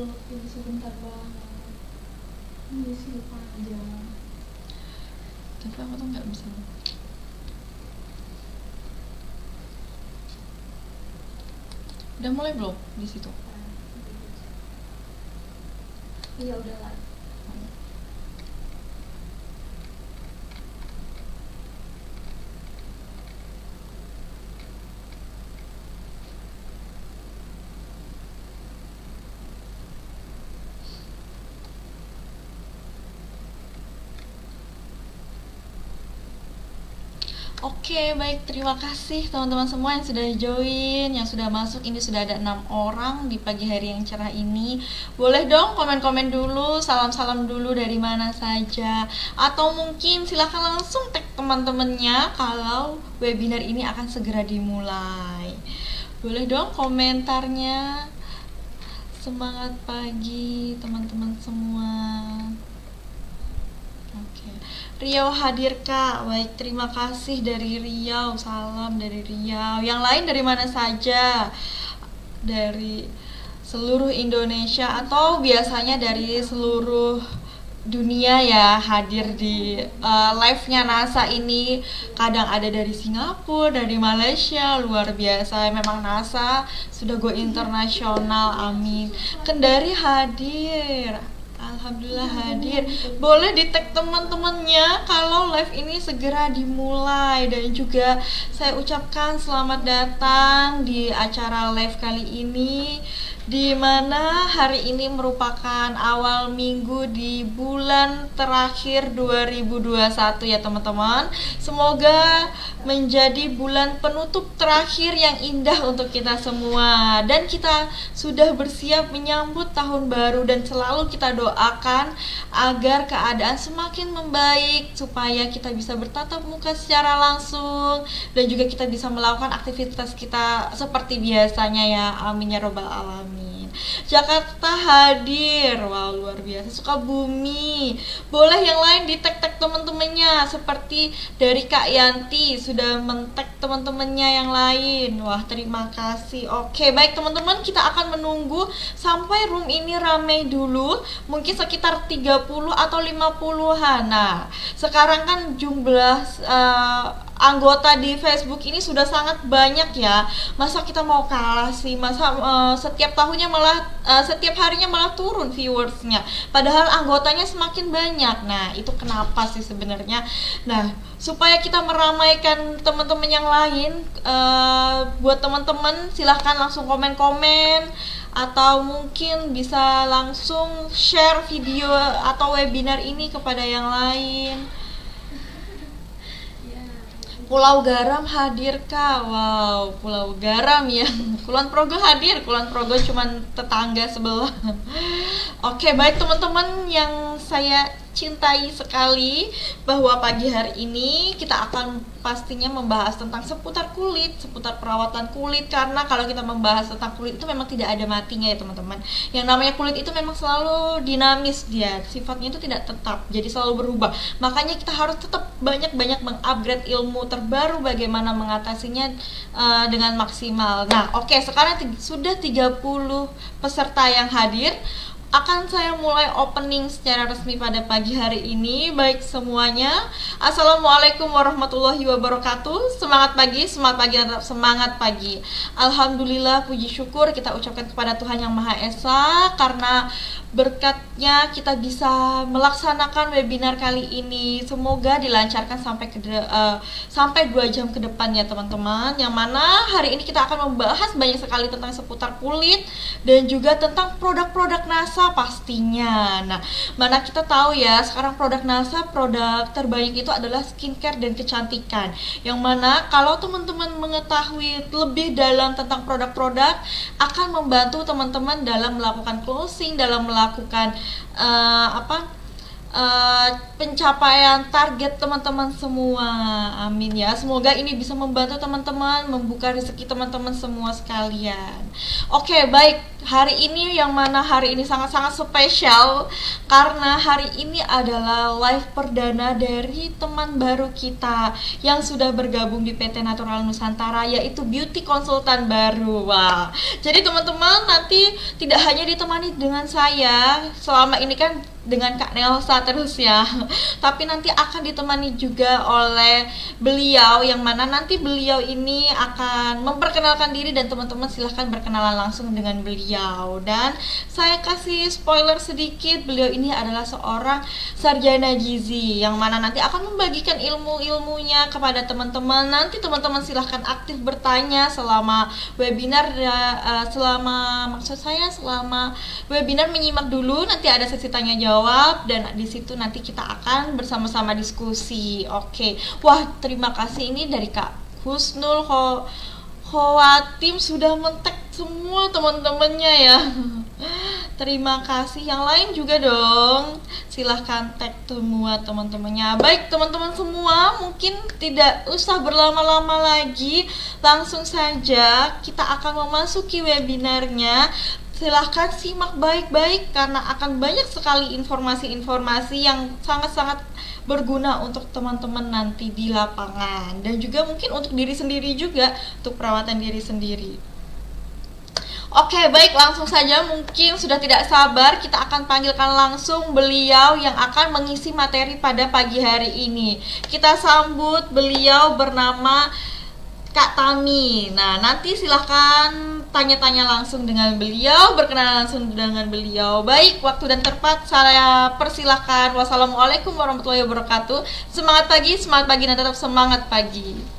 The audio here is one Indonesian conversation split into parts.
ini sebentar banget. Ini sih panjang. Tapi aku tuh nggak bisa. Udah mulai belum di situ? Iya udah lah. Oke, baik. Terima kasih teman-teman semua yang sudah join, yang sudah masuk. Ini sudah ada 6 orang di pagi hari yang cerah ini. Boleh dong komen-komen dulu, salam-salam dulu dari mana saja. Atau mungkin silahkan langsung tag teman-temannya kalau webinar ini akan segera dimulai. Boleh dong komentarnya. Semangat pagi teman-teman semua. Oke. Riau hadir Kak. Baik, terima kasih dari Riau. Salam dari Riau. Yang lain dari mana saja? Dari seluruh Indonesia atau biasanya dari seluruh dunia ya hadir di live-nya NASA ini. Kadang ada dari Singapura, dari Malaysia, luar biasa. Memang NASA sudah go internasional. Amin. Kendari hadir. Alhamdulillah hadir. Boleh di tag teman-temannya kalau live ini segera dimulai. Dan juga saya ucapkan selamat datang di acara live kali ini, di mana hari ini merupakan awal minggu di bulan terakhir 2021 ya teman-teman. Semoga menjadi bulan penutup terakhir yang indah untuk kita semua. Dan kita sudah bersiap menyambut tahun baru, dan selalu kita doakan agar keadaan semakin membaik, supaya kita bisa bertatap muka secara langsung dan juga kita bisa melakukan aktivitas kita seperti biasanya ya. Amin ya robbal alamin. Jakarta hadir. Wow, luar biasa. Sukabumi. Boleh yang lain di tag-tag teman-temannya, seperti dari Kak Yanti sudah men-tag teman-temannya yang lain. Wah, terima kasih. Oke, baik teman-teman, kita akan menunggu sampai room ini ramai dulu, mungkin sekitar 30 atau 50-an. Nah, sekarang kan jumlah anggota di Facebook ini sudah sangat banyak ya. Masa kita mau kalah sih? Masa setiap tahunnya malah setiap harinya malah turun viewersnya, padahal anggotanya semakin banyak. Nah, itu kenapa sih sebenarnya? Nah, supaya kita meramaikan teman-teman yang lain, buat teman-teman silahkan langsung komen-komen, atau mungkin bisa langsung share video atau webinar ini kepada yang lain. Pulau Garam hadir Kak. Wow, Pulau Garam ya. Kulon Progo hadir. Kulon Progo cuman tetangga sebelah. Oke, baik teman-teman yang saya cintai sekali, bahwa pagi hari ini kita akan pastinya membahas tentang seputar kulit, seputar perawatan kulit. Karena kalau kita membahas tentang kulit itu memang tidak ada matinya ya teman-teman. Yang namanya kulit itu memang selalu dinamis, dia sifatnya itu tidak tetap, jadi selalu berubah. Makanya kita harus tetap banyak-banyak mengupgrade ilmu terbaru bagaimana mengatasinya dengan maksimal. Nah, oke, sekarang sudah 30 peserta yang hadir. Akan saya mulai opening secara resmi pada pagi hari ini. Baik semuanya, Assalamualaikum warahmatullahi wabarakatuh. Semangat pagi, tetap semangat pagi. Alhamdulillah, puji syukur kita ucapkan kepada Tuhan Yang Maha Esa, karena berkatnya kita bisa melaksanakan webinar kali ini. Semoga dilancarkan sampai 2 jam ke depan ya teman-teman. Yang mana hari ini kita akan membahas banyak sekali tentang seputar kulit dan juga tentang produk-produk NASA pastinya. Nah, mana kita tahu ya, sekarang produk NASA, produk terbanyak itu adalah skincare dan kecantikan. Yang mana kalau teman-teman mengetahui lebih dalam tentang produk-produk, akan membantu teman-teman dalam melakukan closing, dalam melakukan pencapaian target teman-teman semua. Amin ya. Semoga ini bisa membantu teman-teman, membuka rezeki teman-teman semua sekalian. Oke, baik. Hari ini yang mana hari ini sangat-sangat spesial karena hari ini adalah live perdana dari teman baru kita yang sudah bergabung di PT Natural Nusantara, yaitu beauty konsultan baru. Wah. Jadi teman-teman nanti tidak hanya ditemani dengan saya selama ini kan dengan Kak Nelsa terus ya, tapi nanti akan ditemani juga oleh beliau yang mana nanti beliau ini akan memperkenalkan diri dan teman-teman silahkan berkenalan langsung dengan beliau. Dan saya kasih spoiler sedikit, beliau ini adalah seorang sarjana gizi yang mana nanti akan membagikan ilmu-ilmunya kepada teman-teman. Nanti teman-teman silahkan aktif bertanya selama webinar selama webinar menyimak dulu, nanti ada sesi tanya jawab dan di situ nanti kita akan bersama-sama diskusi. Oke. Wah, terima kasih ini dari Kak Husnul Khowatim sudah mentek semua teman-temannya ya. Terima kasih. Yang lain juga dong. Silahkan tag semua teman-temannya. Baik teman-teman semua, mungkin tidak usah berlama-lama lagi. Langsung saja kita akan memasuki webinarnya. Silahkan simak baik-baik karena akan banyak sekali informasi-informasi yang sangat-sangat berguna untuk teman-teman nanti di lapangan dan juga mungkin untuk diri sendiri juga, untuk perawatan diri sendiri. Oke, baik, langsung saja, mungkin sudah tidak sabar kita akan panggilkan langsung beliau yang akan mengisi materi pada pagi hari ini. Kita sambut beliau bernama Kak Tami. Nah, nanti silahkan tanya-tanya langsung dengan beliau, berkenalan langsung dengan beliau. Baik, waktu dan tempat saya persilahkan. Wassalamualaikum warahmatullahi wabarakatuh. Semangat pagi dan tetap semangat pagi.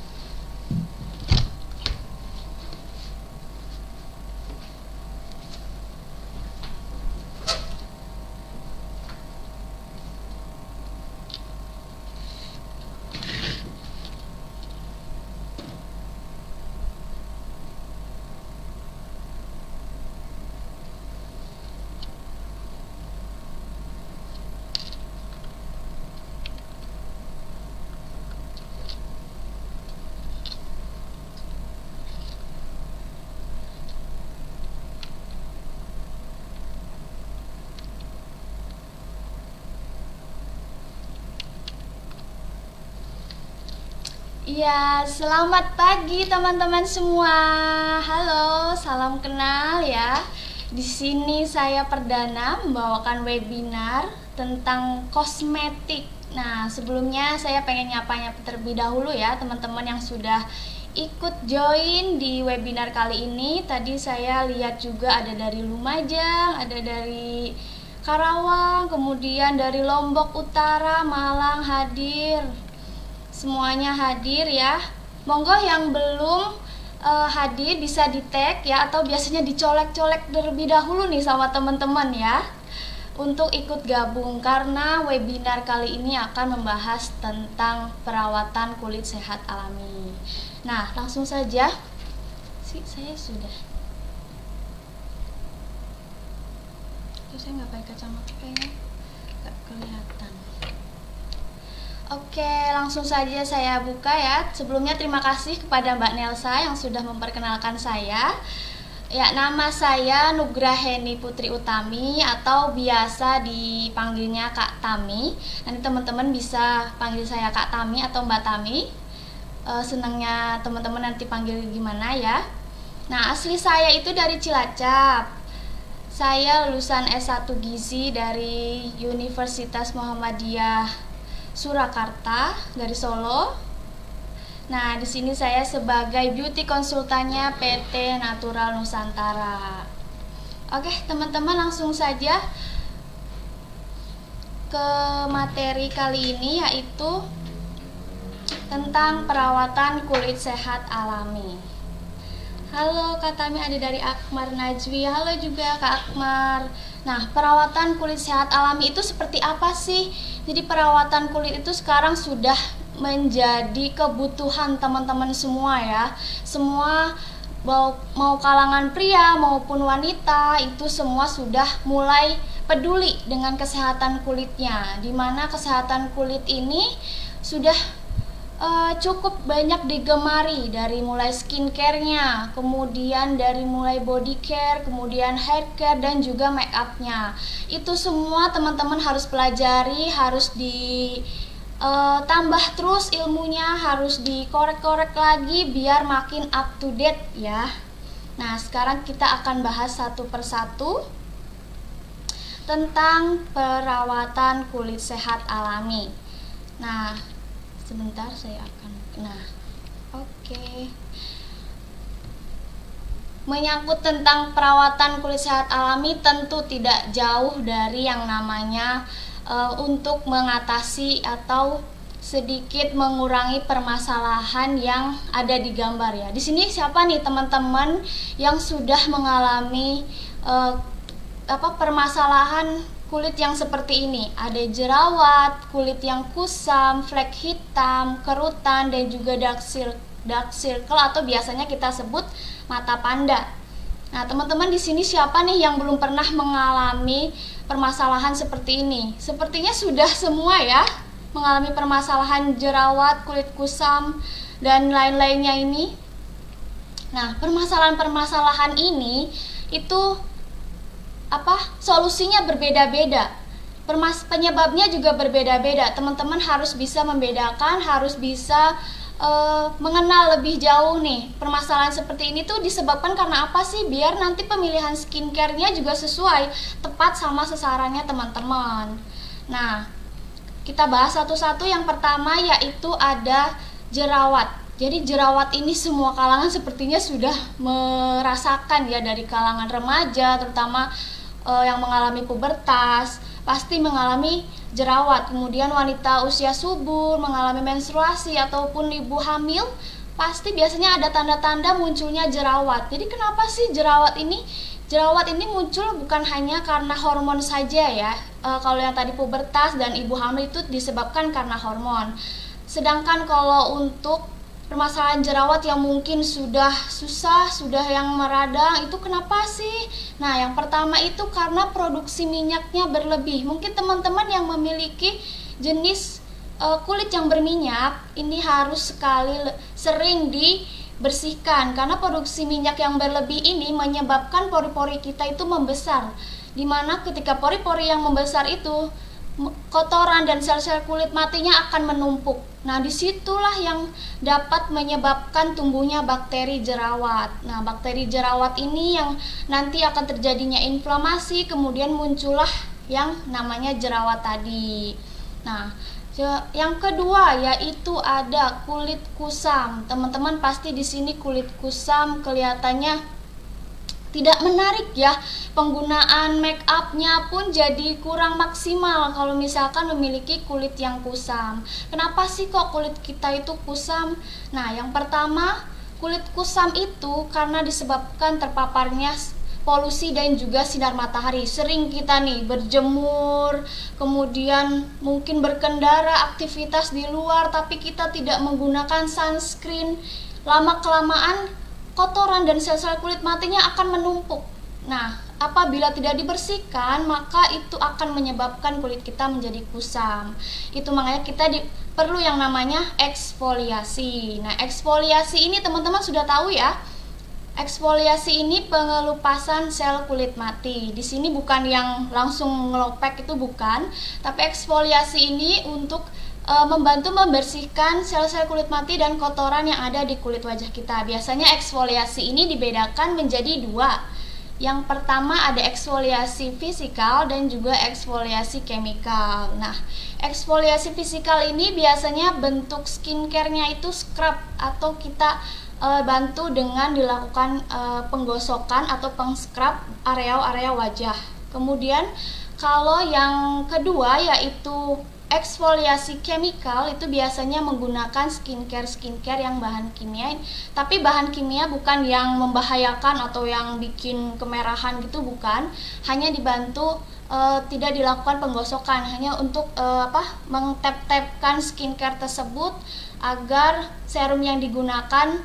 Ya, selamat pagi teman-teman semua. Halo, salam kenal ya. Di sini saya perdana membawakan webinar tentang kosmetik. Nah, sebelumnya saya pengen nyapa-nyapa terlebih dahulu ya teman-teman yang sudah ikut join di webinar kali ini. Tadi saya lihat juga ada dari Lumajang, ada dari Karawang, kemudian dari Lombok Utara, Malang hadir. Semuanya hadir ya. Monggo yang belum hadir bisa di tag ya, atau biasanya dicolek-colek terlebih dahulu nih sama teman-teman ya untuk ikut gabung karena webinar kali ini akan membahas tentang perawatan kulit sehat alami. Nah, langsung saja. Saya sudah. Terus saya nggak pakai kacamata kayaknya nggak kelihatan. Oke, langsung saja saya buka ya. Sebelumnya terima kasih kepada Mbak Nelsa yang sudah memperkenalkan saya. Ya, nama saya Nugraheni Putri Utami atau biasa dipanggilnya Kak Tami. Nanti teman-teman bisa panggil saya Kak Tami atau Mbak Tami. Senangnya teman-teman nanti panggil gimana ya. Nah, asli saya itu dari Cilacap. Saya lulusan S1 Gizi dari Universitas Muhammadiyah Surakarta dari Solo. Nah, di sini saya sebagai beauty konsultannya PT Natural Nusantara. Oke, teman-teman langsung saja ke materi kali ini, yaitu tentang perawatan kulit sehat alami. Halo Kak Tami, ada dari Akmar Najwi. Halo juga Kak Akmar. Nah, perawatan kulit sehat alami itu seperti apa sih? Jadi perawatan kulit itu sekarang sudah menjadi kebutuhan teman-teman semua ya. Semua mau kalangan pria maupun wanita itu semua sudah mulai peduli dengan kesehatan kulitnya, dimana kesehatan kulit ini sudah cukup banyak digemari, dari mulai skincare-nya, kemudian dari mulai body care, kemudian hair care, dan juga make up-nya. Itu semua teman-teman harus pelajari, harus tambah terus ilmunya, harus dikorek-korek lagi biar makin up to date ya. Nah, sekarang kita akan bahas satu persatu tentang perawatan kulit sehat alami. Nah, sebentar saya akan oke. Menyangkut tentang perawatan kulit sehat alami tentu tidak jauh dari yang namanya untuk mengatasi atau sedikit mengurangi permasalahan yang ada di gambar ya. Di sini siapa nih teman-teman yang sudah mengalami permasalahan kulit yang seperti ini? Ada jerawat, kulit yang kusam, flek hitam, kerutan, dan juga dark circle atau biasanya kita sebut mata panda. Nah, teman-teman di sini siapa nih yang belum pernah mengalami permasalahan seperti ini? Sepertinya sudah semua ya mengalami permasalahan jerawat, kulit kusam, dan lain-lainnya ini. Nah, permasalahan-permasalahan ini itu solusinya berbeda-beda, penyebabnya juga berbeda-beda. Teman-teman harus bisa membedakan, harus bisa mengenal lebih jauh nih permasalahan seperti ini tuh disebabkan karena apa sih, biar nanti pemilihan skincare-nya juga sesuai, tepat sama sasarannya teman-teman. Nah, kita bahas satu-satu. Yang pertama yaitu ada jerawat. Jadi jerawat ini semua kalangan sepertinya sudah merasakan ya, dari kalangan remaja terutama yang mengalami pubertas pasti mengalami jerawat. Kemudian wanita usia subur mengalami menstruasi ataupun ibu hamil pasti biasanya ada tanda-tanda munculnya jerawat. Jadi kenapa sih jerawat ini? Jerawat ini muncul bukan hanya karena hormon saja ya. Kalau yang tadi pubertas dan ibu hamil itu disebabkan karena hormon. Sedangkan kalau untuk permasalahan jerawat yang mungkin sudah susah, sudah yang meradang, itu kenapa sih? Nah, yang pertama itu karena produksi minyaknya berlebih. Mungkin teman-teman yang memiliki jenis kulit yang berminyak, ini harus sering dibersihkan, karena produksi minyak yang berlebih ini menyebabkan pori-pori kita itu membesar. Dimana ketika pori-pori yang membesar itu, kotoran dan sel-sel kulit matinya akan menumpuk. Nah, disitulah yang dapat menyebabkan tumbuhnya bakteri jerawat. Nah, bakteri jerawat ini yang nanti akan terjadinya inflamasi, kemudian muncullah yang namanya jerawat tadi. Nah, yang kedua yaitu ada kulit kusam. Teman-teman pasti di sini kulit kusam kelihatannya tidak menarik ya, penggunaan make upnya pun jadi kurang maksimal kalau misalkan memiliki kulit yang kusam. Kenapa sih kok kulit kita itu kusam? Nah, yang pertama, kulit kusam itu karena disebabkan terpaparnya polusi dan juga sinar matahari. Sering kita nih berjemur, kemudian mungkin berkendara, aktivitas di luar, tapi kita tidak menggunakan sunscreen. Lama-kelamaan kotoran dan sel-sel kulit matinya akan menumpuk. Nah, apabila tidak dibersihkan, maka itu akan menyebabkan kulit kita menjadi kusam. Itu makanya kita perlu yang namanya eksfoliasi. Nah, eksfoliasi ini teman-teman sudah tahu ya. Eksfoliasi ini pengelupasan sel kulit mati. Di sini bukan yang langsung ngelopek, itu bukan, tapi eksfoliasi ini untuk membantu membersihkan sel-sel kulit mati dan kotoran yang ada di kulit wajah kita. Biasanya eksfoliasi ini dibedakan menjadi dua. Yang pertama ada eksfoliasi fisikal dan juga eksfoliasi chemical. Nah, eksfoliasi fisikal ini biasanya bentuk skincare-nya itu scrub, atau kita bantu dengan dilakukan penggosokan atau peng-scrub area-area wajah. Kemudian kalau yang kedua yaitu eksfoliasi chemical, itu biasanya menggunakan skincare yang bahan kimia. Tapi bahan kimia bukan yang membahayakan atau yang bikin kemerahan gitu, bukan. Hanya dibantu tidak dilakukan penggosokan, hanya untuk mengtap-tapkan skincare tersebut agar serum yang digunakan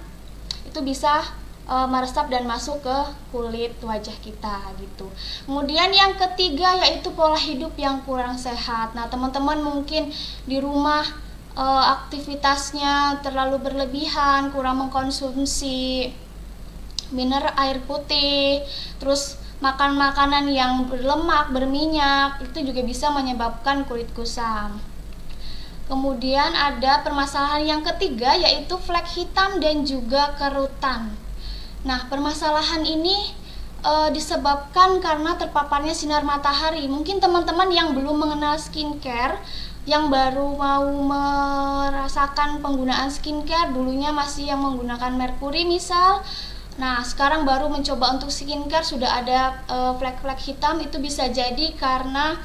itu bisa meresap dan masuk ke kulit wajah kita gitu. Kemudian yang ketiga yaitu pola hidup yang kurang sehat. Nah, teman-teman mungkin di rumah aktivitasnya terlalu berlebihan, kurang mengkonsumsi air putih, terus makan makanan yang berlemak, berminyak, itu juga bisa menyebabkan kulit kusam. Kemudian ada permasalahan yang ketiga yaitu flek hitam dan juga kerutan. Nah, permasalahan ini disebabkan karena terpaparnya sinar matahari. Mungkin teman-teman yang belum mengenal skincare, yang baru mau merasakan penggunaan skincare, dulunya masih yang menggunakan merkuri misal. Nah, sekarang baru mencoba untuk skincare sudah ada flek-flek hitam, itu bisa jadi karena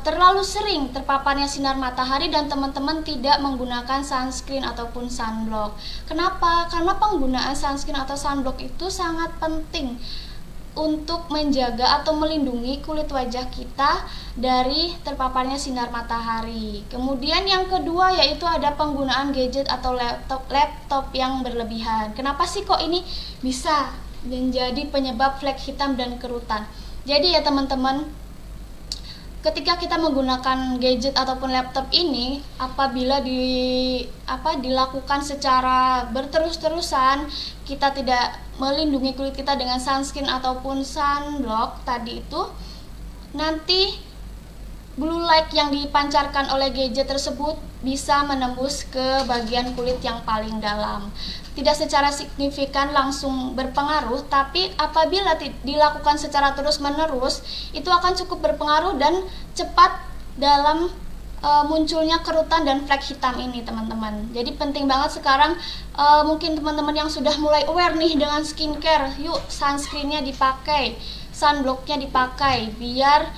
terlalu sering terpaparnya sinar matahari dan teman-teman tidak menggunakan sunscreen ataupun sunblock. Kenapa? Karena penggunaan sunscreen atau sunblock itu sangat penting untuk menjaga atau melindungi kulit wajah kita dari terpaparnya sinar matahari. Kemudian yang kedua yaitu ada penggunaan gadget atau laptop yang berlebihan. Kenapa sih kok ini bisa menjadi penyebab flek hitam dan kerutan? Jadi ya teman-teman, ketika kita menggunakan gadget ataupun laptop ini, apabila dilakukan secara berterus-terusan, kita tidak melindungi kulit kita dengan sunscreen ataupun sunblock tadi itu, nanti blue light yang dipancarkan oleh gadget tersebut bisa menembus ke bagian kulit yang paling dalam. Tidak secara signifikan langsung berpengaruh, tapi apabila dilakukan secara terus-menerus, itu akan cukup berpengaruh dan cepat dalam munculnya kerutan dan flek hitam ini, teman-teman. Jadi penting banget sekarang, mungkin teman-teman yang sudah mulai aware nih dengan skincare, yuk sunscreennya dipakai, sunblocknya dipakai, biar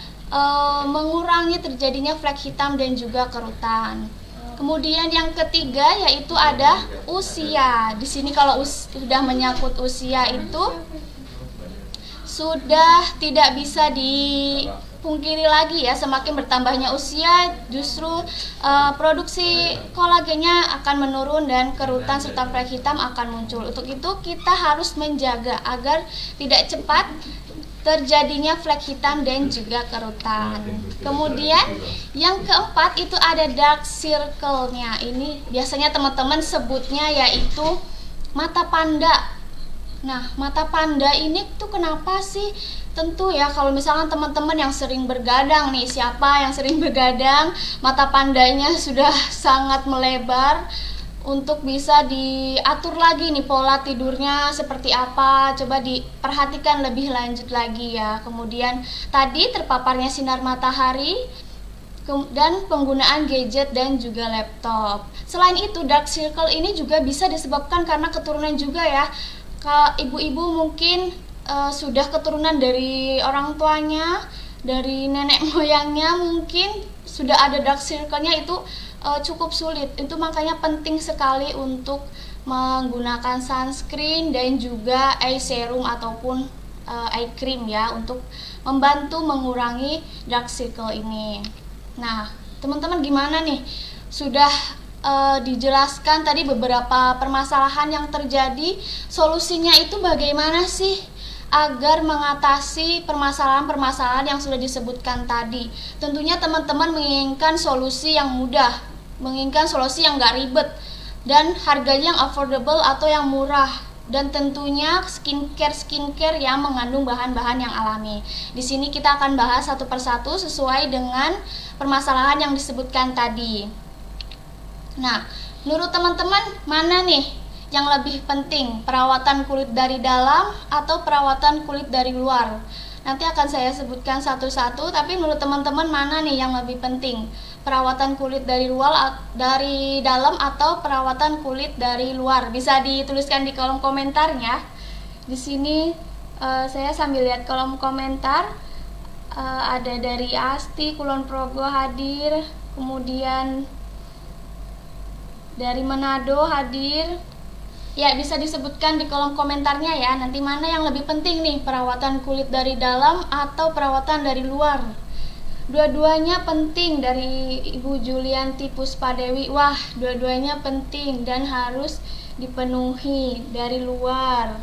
mengurangi terjadinya flek hitam dan juga kerutan. Kemudian yang ketiga yaitu ada usia. Di sini kalau sudah menyangkut usia itu sudah tidak bisa dipungkiri lagi ya, semakin bertambahnya usia justru produksi kolagennya akan menurun dan kerutan serta flek hitam akan muncul. Untuk itu kita harus menjaga agar tidak cepat terjadinya flek hitam dan juga kerutan. Kemudian yang keempat itu ada dark circle-nya. Ini biasanya teman-teman sebutnya yaitu mata panda. Nah, mata panda ini tuh kenapa sih? Tentu ya kalau misalkan teman-teman yang sering bergadang nih, siapa yang sering bergadang, mata pandanya sudah sangat melebar. Untuk bisa diatur lagi nih pola tidurnya seperti apa, coba diperhatikan lebih lanjut lagi ya. Kemudian tadi terpaparnya sinar matahari dan penggunaan gadget dan juga laptop. Selain itu dark circle ini juga bisa disebabkan karena keturunan juga ya. Ibu-ibu mungkin sudah keturunan dari orang tuanya, dari nenek moyangnya mungkin sudah ada dark circle-nya, itu cukup sulit. Itu makanya penting sekali untuk menggunakan sunscreen dan juga eye serum ataupun eye cream ya, untuk membantu mengurangi dark circle ini. Nah, teman-teman gimana nih? Sudah dijelaskan tadi beberapa permasalahan yang terjadi. Solusinya itu bagaimana sih agar mengatasi permasalahan-permasalahan yang sudah disebutkan tadi? Tentunya teman-teman menginginkan solusi yang mudah, menginginkan solusi yang gak ribet dan harganya yang affordable atau yang murah, dan tentunya skincare yang mengandung bahan-bahan yang alami. Di sini kita akan bahas satu persatu sesuai dengan permasalahan yang disebutkan tadi. Nah, menurut teman-teman mana nih yang lebih penting, perawatan kulit dari dalam atau perawatan kulit dari luar? Nanti akan saya sebutkan satu-satu, tapi menurut teman-teman mana nih yang lebih penting, perawatan kulit dari dalam atau perawatan kulit dari luar? Bisa dituliskan di kolom komentarnya. Di sini saya sambil lihat kolom komentar, ada dari Asti, Kulon Progo hadir, kemudian dari Manado hadir. Ya, bisa disebutkan di kolom komentarnya ya, nanti mana yang lebih penting nih, perawatan kulit dari dalam atau perawatan dari luar? Dua-duanya penting. Dari Ibu Julianti Puspadewi, wah dua-duanya penting dan harus dipenuhi. Dari luar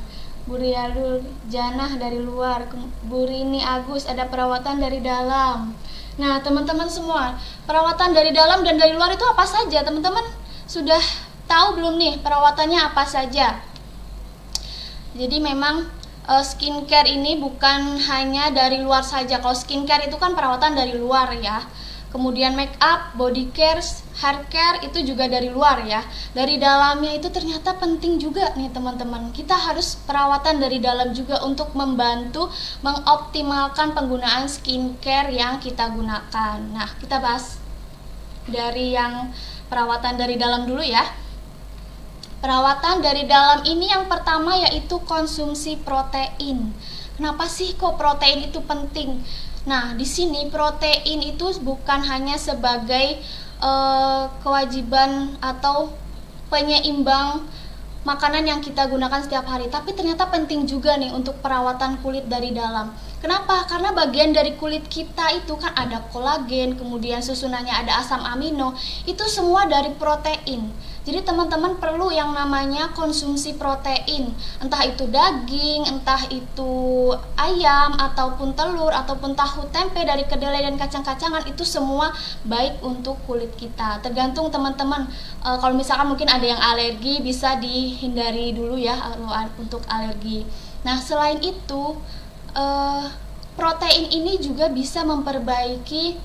Bu Rialul Janah dari luar, Bu Rini Agus ada perawatan dari dalam. Nah teman-teman semua, perawatan dari dalam dan dari luar itu apa saja? Teman-teman sudah tahu belum nih perawatannya apa saja? Jadi memang skincare ini bukan hanya dari luar saja. Kalau skincare itu kan perawatan dari luar ya. Kemudian make up, body care, hair care itu juga dari luar ya. Dari dalamnya itu ternyata penting juga nih teman-teman. Kita harus perawatan dari dalam juga untuk membantu mengoptimalkan penggunaan skincare yang kita gunakan. Nah, kita bahas dari yang perawatan dari dalam dulu ya. Perawatan dari dalam ini yang pertama yaitu konsumsi protein. Kenapa sih kok protein itu penting? Nah, di sini protein itu bukan hanya sebagai kewajiban atau penyeimbang makanan yang kita gunakan setiap hari, tapi ternyata penting juga nih untuk perawatan kulit dari dalam. Kenapa? Karena bagian dari kulit kita itu kan ada kolagen, kemudian susunannya ada asam amino, itu semua dari protein. Jadi teman-teman perlu yang namanya konsumsi protein, entah itu daging, entah itu ayam, ataupun telur, ataupun tahu tempe dari kedelai dan kacang-kacangan, itu semua baik untuk kulit kita. Tergantung teman-teman, kalau misalkan mungkin ada yang alergi bisa dihindari dulu ya untuk alergi. Nah selain itu protein ini juga bisa memperbaiki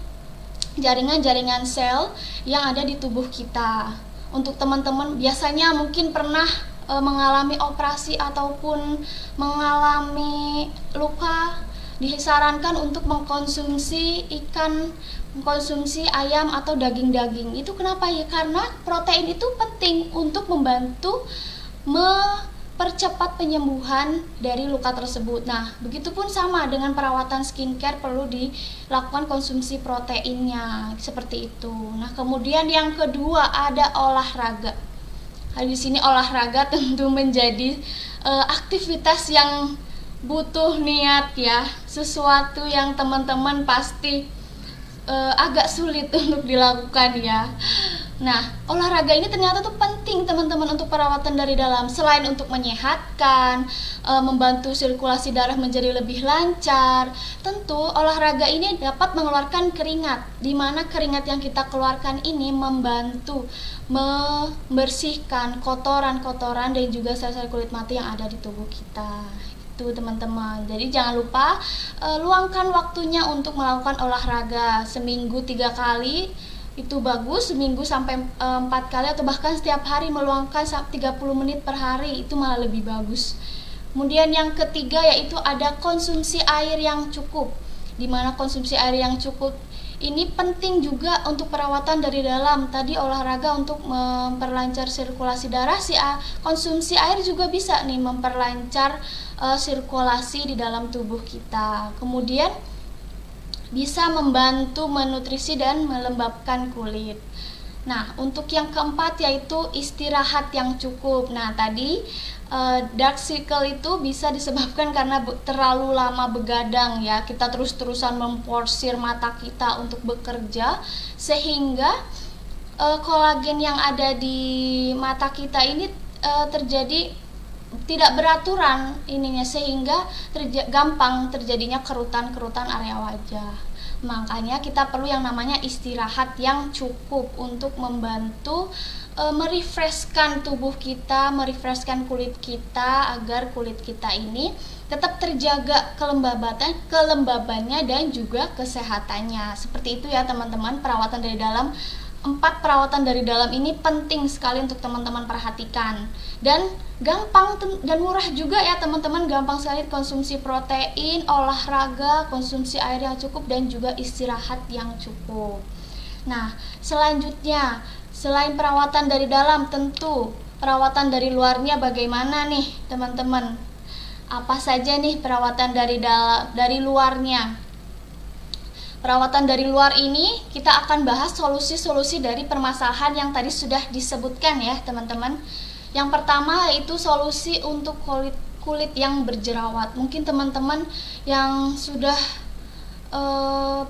jaringan-jaringan sel yang ada di tubuh kita. Untuk teman-teman biasanya mungkin pernah mengalami operasi ataupun mengalami luka, disarankan untuk mengkonsumsi ikan, mengkonsumsi ayam atau daging-daging. Itu kenapa ya? Karena protein itu penting untuk membantu mempercepat penyembuhan dari luka tersebut. Nah, begitupun sama dengan perawatan skincare, perlu dilakukan konsumsi proteinnya seperti itu. Nah, kemudian yang kedua ada olahraga. Nah, di sini olahraga tentu menjadi aktivitas yang butuh niat ya, sesuatu yang teman-teman pasti agak sulit untuk dilakukan ya. Nah, olahraga ini ternyata tuh penting teman-teman untuk perawatan dari dalam. Selain untuk menyehatkan, membantu sirkulasi darah menjadi lebih lancar, tentu olahraga ini dapat mengeluarkan keringat, di mana keringat yang kita keluarkan ini membantu membersihkan kotoran-kotoran dan juga sel-sel kulit mati yang ada di tubuh kita. Itu teman-teman. Jadi jangan lupa luangkan waktunya untuk melakukan olahraga seminggu 3 kali. Itu bagus, seminggu sampai 4 kali atau bahkan setiap hari meluangkan 30 menit per hari, itu malah lebih bagus. Kemudian yang ketiga yaitu ada konsumsi air yang cukup, dimana konsumsi air yang cukup ini penting juga untuk perawatan dari dalam. Tadi olahraga untuk memperlancar sirkulasi darah, konsumsi air juga bisa nih memperlancar sirkulasi di dalam tubuh kita. Kemudian bisa membantu menutrisi dan melembabkan kulit. Nah, untuk yang keempat yaitu istirahat yang cukup. Nah, tadi dark circle itu bisa disebabkan karena terlalu lama begadang ya. Kita terus-terusan memforsir mata kita untuk bekerja, sehingga kolagen yang ada di mata kita ini terjadi tidak beraturan ininya, sehingga gampang terjadinya kerutan-kerutan area wajah. Makanya kita perlu yang namanya istirahat yang cukup untuk membantu merefreshkan tubuh kita, merefreshkan kulit kita agar kulit kita ini tetap terjaga kelembabannya dan juga kesehatannya. Seperti itu ya teman-teman, perawatan dari dalam. 4 perawatan dari dalam ini penting sekali untuk teman-teman perhatikan, dan gampang dan murah juga ya teman-teman. Gampang sekali konsumsi protein, olahraga, konsumsi air yang cukup, dan juga istirahat yang cukup. Nah, selanjutnya selain perawatan dari dalam, tentu perawatan dari luarnya bagaimana nih teman-teman? Apa saja nih perawatan dari luarnya? Perawatan dari luar ini kita akan bahas solusi-solusi dari permasalahan yang tadi sudah disebutkan ya teman-teman. Yang pertama yaitu solusi untuk kulit yang berjerawat. Mungkin teman-teman yang sudah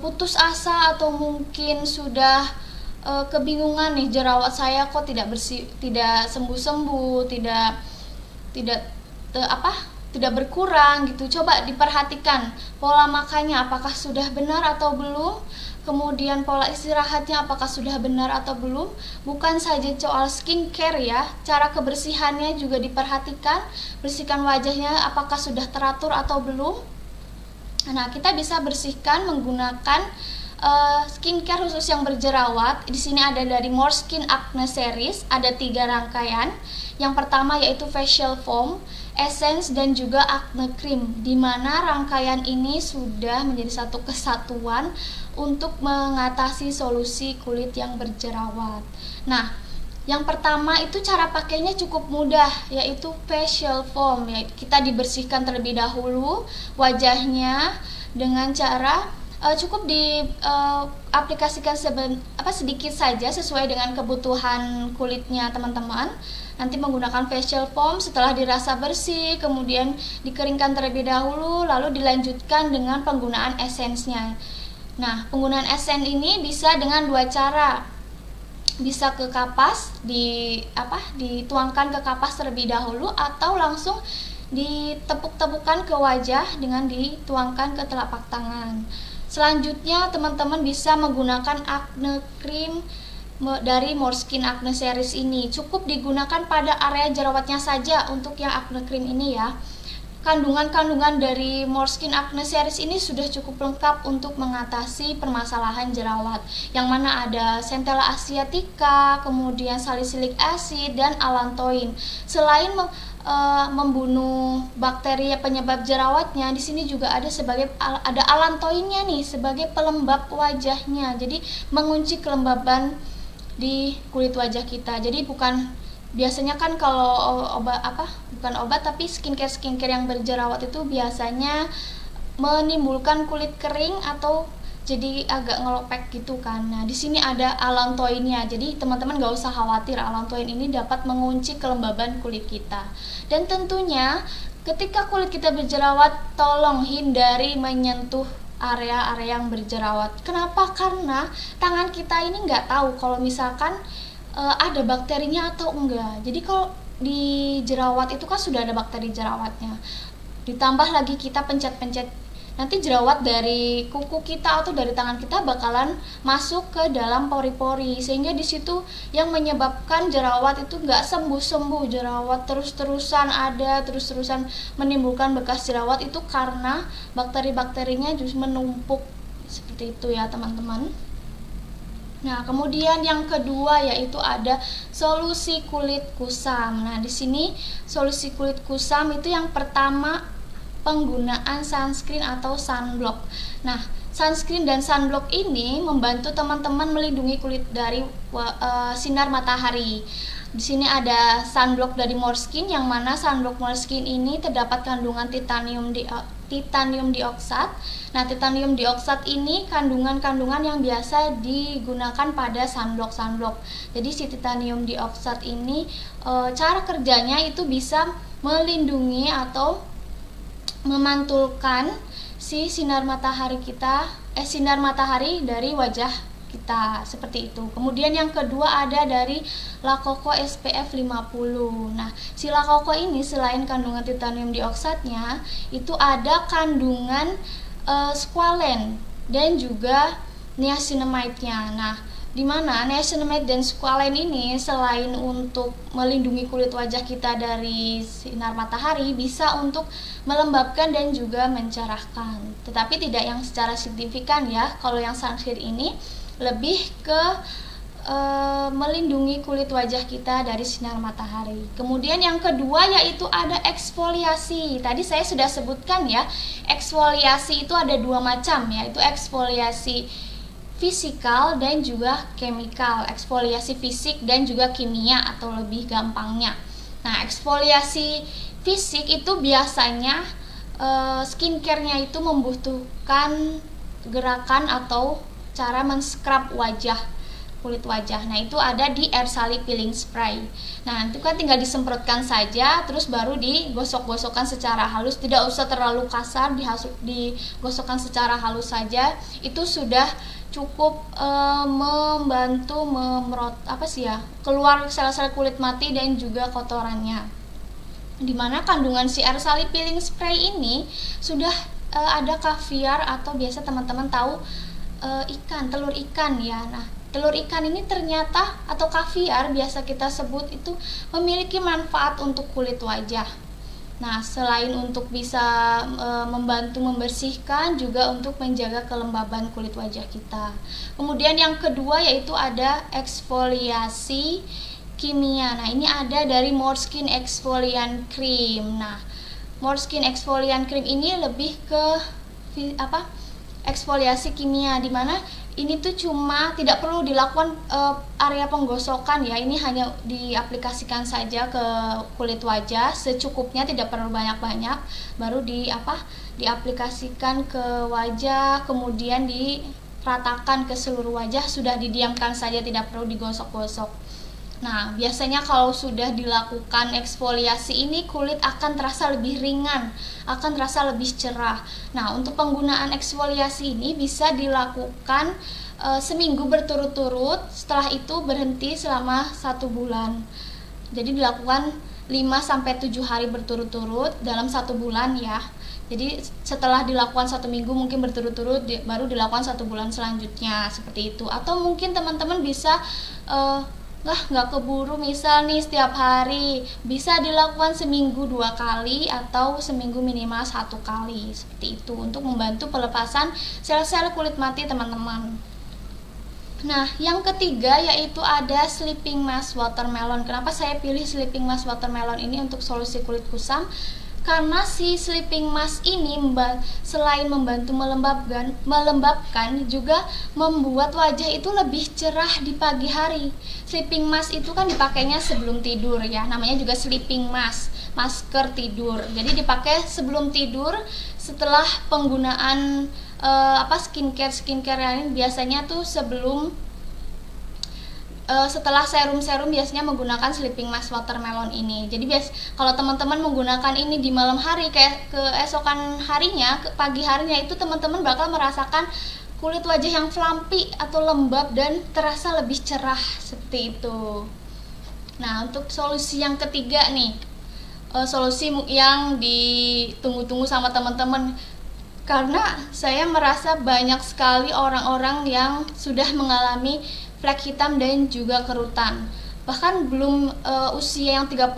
putus asa atau mungkin sudah kebingungan nih, jerawat saya kok tidak sembuh-sembuh, tidak tidak berkurang gitu. Coba diperhatikan pola makannya apakah sudah benar atau belum, kemudian pola istirahatnya apakah sudah benar atau belum. Bukan saja soal skincare ya, cara kebersihannya juga diperhatikan, bersihkan wajahnya apakah sudah teratur atau belum. Nah, kita bisa bersihkan menggunakan skincare khusus yang berjerawat. Di sini ada dari Moreskin Acne Series, ada 3 rangkaian. Yang pertama yaitu facial foam, essence, dan juga acne cream, di mana rangkaian ini sudah menjadi satu kesatuan untuk mengatasi solusi kulit yang berjerawat. Nah, yang pertama itu cara pakainya cukup mudah, yaitu facial foam. Kita dibersihkan terlebih dahulu wajahnya dengan cara cukup diaplikasikan sedikit saja sesuai dengan kebutuhan kulitnya teman-teman. Nanti menggunakan facial foam, setelah dirasa bersih kemudian dikeringkan terlebih dahulu, lalu dilanjutkan dengan penggunaan esensnya. Nah, penggunaan esen ini bisa dengan 2 cara. Bisa ke kapas, dituangkan ke kapas terlebih dahulu, atau langsung ditepuk-tepukan ke wajah dengan dituangkan ke telapak tangan. Selanjutnya teman-teman bisa menggunakan acne cream dari Moreskin Acne Series ini. Cukup digunakan pada area jerawatnya saja untuk yang acne cream ini ya. Kandungan-kandungan dari Moreskin Acne Series ini sudah cukup lengkap untuk mengatasi permasalahan jerawat, yang mana ada Centella asiatica, kemudian salicylic acid, dan allantoin. Selain membunuh bakteri penyebab jerawatnya, di sini juga ada allantoinnya nih sebagai pelembab wajahnya. Jadi mengunci kelembaban di kulit wajah kita. Jadi biasanya kan kalau bukan obat tapi skincare yang berjerawat itu biasanya menimbulkan kulit kering atau jadi agak ngelopek gitu kan. Nah, di sini ada allantoinnya. Jadi teman-teman gak usah khawatir, allantoin ini dapat mengunci kelembaban kulit kita. Dan tentunya ketika kulit kita berjerawat, tolong hindari menyentuh area-area yang berjerawat. Kenapa? Karena tangan kita ini nggak tahu kalau misalkan ada bakterinya atau enggak. Jadi kalau di jerawat itu kan sudah ada bakteri jerawatnya. Ditambah lagi kita pencet-pencet, nanti jerawat dari kuku kita atau dari tangan kita bakalan masuk ke dalam pori-pori, sehingga di situ yang menyebabkan jerawat itu nggak sembuh-sembuh. Jerawat terus-terusan menimbulkan bekas jerawat, itu karena bakteri-bakterinya justru menumpuk seperti itu ya teman-teman. Nah, kemudian yang kedua yaitu ada solusi kulit kusam. Nah, di sini solusi kulit kusam itu yang pertama penggunaan sunscreen atau sunblock. Nah, sunscreen dan sunblock ini membantu teman-teman melindungi kulit dari sinar matahari. Di sini ada sunblock dari Moreskin, yang mana sunblock Moreskin ini terdapat kandungan titanium dioksat. Nah, titanium dioksat ini kandungan yang biasa digunakan pada sunblock. Jadi si titanium dioksat ini cara kerjanya itu bisa melindungi atau memantulkan si sinar matahari dari wajah kita, seperti itu. Kemudian yang kedua ada dari La Coco SPF 50. Nah, si La Coco ini selain kandungan titanium dioksatnya, itu ada kandungan squalene dan juga niacinamide-nya. Nah, di mana niacinamide dan squalene ini selain untuk melindungi kulit wajah kita dari sinar matahari, bisa untuk melembabkan dan juga mencerahkan, tetapi tidak yang secara signifikan ya. Kalau yang sunscreen ini lebih ke melindungi kulit wajah kita dari sinar matahari. Kemudian yang kedua yaitu ada eksfoliasi. Tadi saya sudah sebutkan ya, eksfoliasi itu ada 2 macam, yaitu eksfoliasi fisikal dan juga chemical. Eksfoliasi fisik dan juga kimia atau lebih gampangnya. Nah, eksfoliasi fisik itu biasanya skincare-nya itu membutuhkan gerakan atau cara men-scrub kulit wajah. Nah, itu ada di Airsalip peeling spray. Nah, itu kan tinggal disemprotkan saja, terus baru digosok-gosokkan secara halus, tidak usah terlalu kasar, digosokkan secara halus saja. Itu sudah cukup membantu keluar sel-sel kulit mati dan juga kotorannya. Dimana kandungan si air sali peeling spray ini sudah ada kaviar atau biasa teman-teman tahu telur ikan ya. Nah, telur ikan ini ternyata atau kaviar biasa kita sebut itu memiliki manfaat untuk kulit wajah. Nah, selain untuk bisa membantu membersihkan, juga untuk menjaga kelembaban kulit wajah kita. Kemudian yang kedua yaitu ada eksfoliasi kimia. Nah, ini ada dari Morskin Exfoliant Cream. Nah, Morskin Exfoliant Cream ini lebih ke eksfoliasi kimia, dimana ini tuh cuma tidak perlu dilakukan area penggosokan ya. Ini hanya diaplikasikan saja ke kulit wajah secukupnya, tidak perlu banyak-banyak. Baru diaplikasikan ke wajah, kemudian diratakan ke seluruh wajah, sudah didiamkan saja, tidak perlu digosok-gosok. Nah, biasanya kalau sudah dilakukan eksfoliasi ini, kulit akan terasa lebih ringan, akan terasa lebih cerah. Nah, untuk penggunaan eksfoliasi ini bisa dilakukan seminggu berturut-turut, setelah itu berhenti selama 1 bulan. Jadi dilakukan 5-7 hari berturut-turut dalam 1 bulan ya. Jadi setelah dilakukan 1 minggu mungkin berturut-turut, baru dilakukan 1 bulan selanjutnya, seperti itu. Atau mungkin teman-teman bisa nggak keburu misal nih setiap hari, bisa dilakukan seminggu 2 kali atau seminggu minimal 1 kali, seperti itu, untuk membantu pelepasan sel-sel kulit mati teman-teman. Nah, yang ketiga yaitu ada Sleeping Mask Watermelon. Kenapa saya pilih Sleeping Mask Watermelon ini untuk solusi kulit kusam? Karena si sleeping mask ini selain membantu melembabkan juga membuat wajah itu lebih cerah di pagi hari. Sleeping mask itu kan dipakainya sebelum tidur ya, namanya juga sleeping mask, masker tidur. Jadi dipakai sebelum tidur setelah penggunaan skincare lain, biasanya tuh setelah serum-serum biasanya menggunakan sleeping mask watermelon ini. Jadi kalau teman-teman menggunakan ini di malam hari, kayak keesokan harinya, ke pagi harinya, itu teman-teman bakal merasakan kulit wajah yang flumpy atau lembab dan terasa lebih cerah, seperti itu. Nah, untuk solusi yang ketiga nih, solusi yang ditunggu-tunggu sama teman-teman, karena saya merasa banyak sekali orang-orang yang sudah mengalami flek hitam dan juga kerutan. Bahkan belum usia yang 30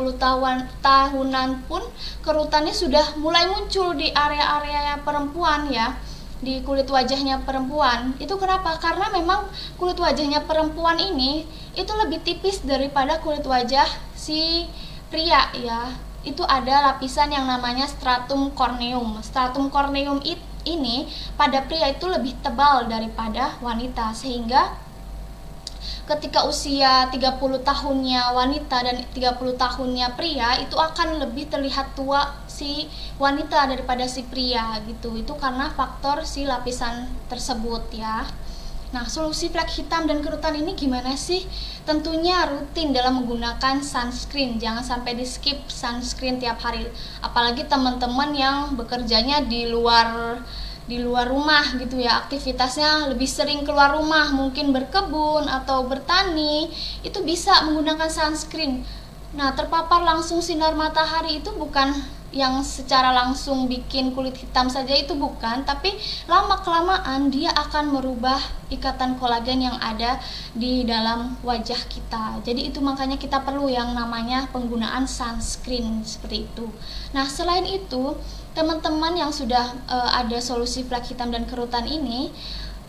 tahunan pun kerutannya sudah mulai muncul di area-area perempuan ya, di kulit wajahnya perempuan. Itu kenapa? Karena memang kulit wajahnya perempuan ini itu lebih tipis daripada kulit wajah si pria ya. Itu ada lapisan yang namanya stratum corneum. Stratum corneum ini pada pria itu lebih tebal daripada wanita, sehingga ketika usia 30 tahunnya wanita dan 30 tahunnya pria itu akan lebih terlihat tua si wanita daripada si pria gitu. Itu karena faktor si lapisan tersebut ya. Nah, solusi flek hitam dan kerutan ini gimana sih? Tentunya rutin dalam menggunakan sunscreen. Jangan sampai di skip sunscreen tiap hari. Apalagi teman-teman yang bekerjanya di luar rumah gitu ya, aktivitasnya lebih sering keluar rumah, mungkin berkebun atau bertani, itu bisa menggunakan sunscreen. Nah, terpapar langsung sinar matahari itu bukan yang secara langsung bikin kulit hitam saja, itu bukan, tapi lama-kelamaan dia akan merubah ikatan kolagen yang ada di dalam wajah kita. Jadi itu makanya kita perlu yang namanya penggunaan sunscreen, seperti itu. Nah, selain itu, teman-teman yang sudah ada solusi flek hitam dan kerutan ini,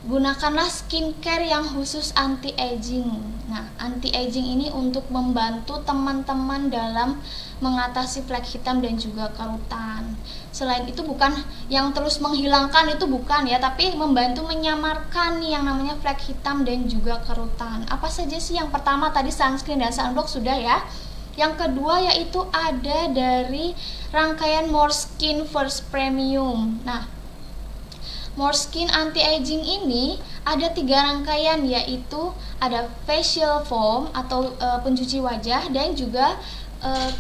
gunakanlah skincare yang khusus anti-aging. Nah, anti-aging ini untuk membantu teman-teman dalam mengatasi flek hitam dan juga kerutan. Selain itu bukan yang terus menghilangkan, itu bukan ya, tapi membantu menyamarkan yang namanya flek hitam dan juga kerutan. Apa saja sih? Yang pertama tadi sunscreen dan sunblock sudah ya. Yang kedua yaitu ada dari rangkaian Morskin First Premium. Nah, Morskin Anti-Aging ini ada 3 rangkaian, yaitu ada facial foam atau pencuci wajah, dan juga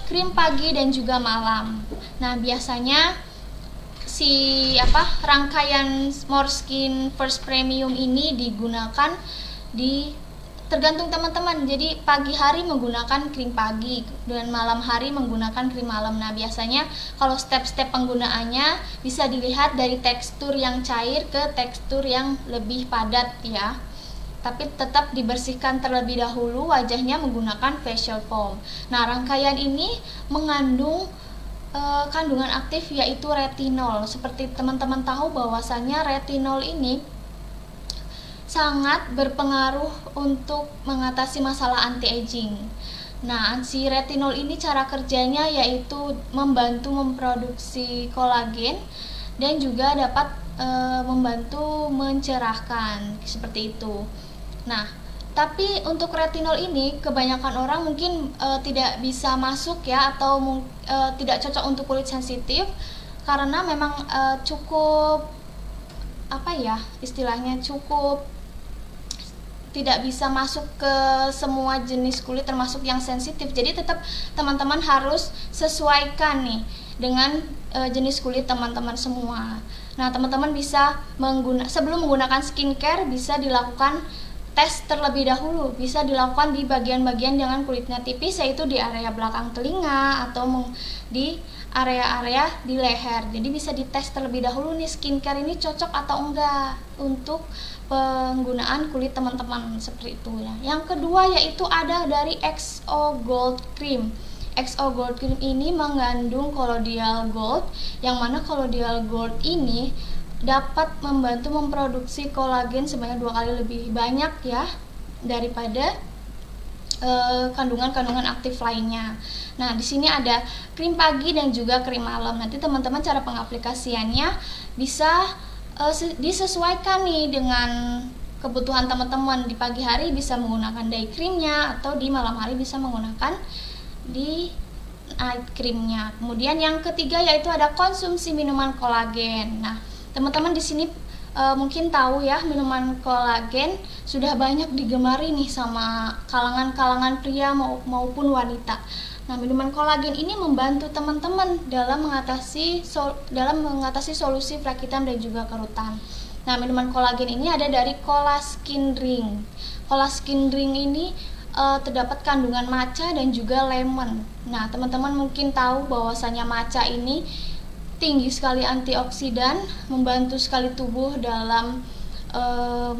krim pagi dan juga malam. Nah, biasanya rangkaian Morskin First Premium ini digunakan di tergantung teman-teman. Jadi pagi hari menggunakan krim pagi dan malam hari menggunakan krim malam. Nah, biasanya kalau step-step penggunaannya bisa dilihat dari tekstur yang cair ke tekstur yang lebih padat ya. Tapi tetap dibersihkan terlebih dahulu wajahnya menggunakan facial foam. Nah, rangkaian ini mengandung kandungan aktif yaitu retinol. Seperti teman-teman tahu bahwasannya retinol ini sangat berpengaruh untuk mengatasi masalah anti-aging. Nah, si retinol ini cara kerjanya yaitu membantu memproduksi kolagen dan juga dapat membantu mencerahkan, seperti itu. Nah, tapi untuk retinol ini kebanyakan orang mungkin tidak bisa masuk ya, atau tidak cocok untuk kulit sensitif karena memang cukup istilahnya cukup tidak bisa masuk ke semua jenis kulit termasuk yang sensitif. Jadi tetap teman-teman harus sesuaikan nih dengan jenis kulit teman-teman semua. Nah, teman-teman bisa sebelum menggunakan skincare bisa dilakukan tes terlebih dahulu. Bisa dilakukan di bagian-bagian dengan kulitnya tipis, yaitu di area belakang telinga atau di area-area di leher. Jadi bisa dites terlebih dahulu nih skincare ini cocok atau enggak untuk penggunaan kulit teman-teman, seperti itu ya. Yang kedua yaitu ada dari XO Gold Cream. XO Gold Cream ini mengandung kolodial gold, yang mana kolodial gold ini dapat membantu memproduksi kolagen sebanyak 2 kali lebih banyak ya daripada kandungan-kandungan aktif lainnya. Nah, di sini ada krim pagi dan juga krim malam. Nanti teman-teman cara pengaplikasiannya bisa disesuaikan nih dengan kebutuhan teman-teman. Di pagi hari bisa menggunakan day creamnya, atau di malam hari bisa menggunakan di night creamnya. Kemudian yang ketiga yaitu ada konsumsi minuman kolagen. Nah, teman-teman di sini mungkin tahu ya, minuman kolagen sudah banyak digemari nih sama kalangan-kalangan pria maupun wanita. Nah, minuman kolagen ini membantu teman-teman dalam mengatasi solusi perakitan dan juga kerutan. Nah, minuman kolagen ini ada dari Colaskin Ring. Colaskin Ring ini terdapat kandungan matcha dan juga lemon. Nah, teman-teman mungkin tahu bahwasanya matcha ini tinggi sekali antioksidan, membantu sekali tubuh dalam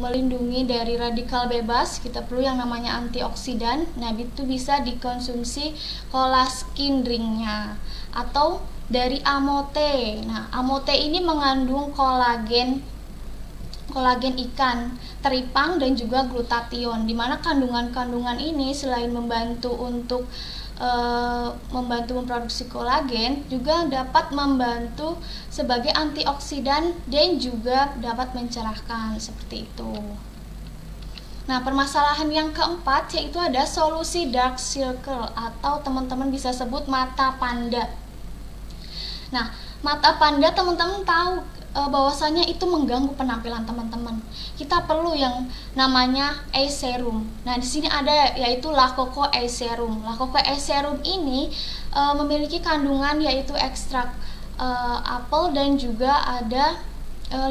melindungi dari radikal bebas. Kita perlu yang namanya antioksidan. Nah, itu bisa dikonsumsi Colaskin Ring-nya atau dari Amote. Nah, Amote ini mengandung kolagen ikan, teripang dan juga glutathione, di mana kandungan-kandungan ini selain membantu untuk memproduksi kolagen, juga dapat membantu sebagai antioksidan dan juga dapat mencerahkan, seperti itu. Nah, permasalahan yang keempat yaitu ada solusi dark circle atau teman-teman bisa sebut mata panda. Nah, mata panda teman-teman tahu bahwasanya itu mengganggu penampilan teman-teman. Kita perlu yang namanya eye serum. Nah, di sini ada yaitu La Coco Eye Serum. La Coco Eye Serum ini memiliki kandungan yaitu ekstrak apel dan juga ada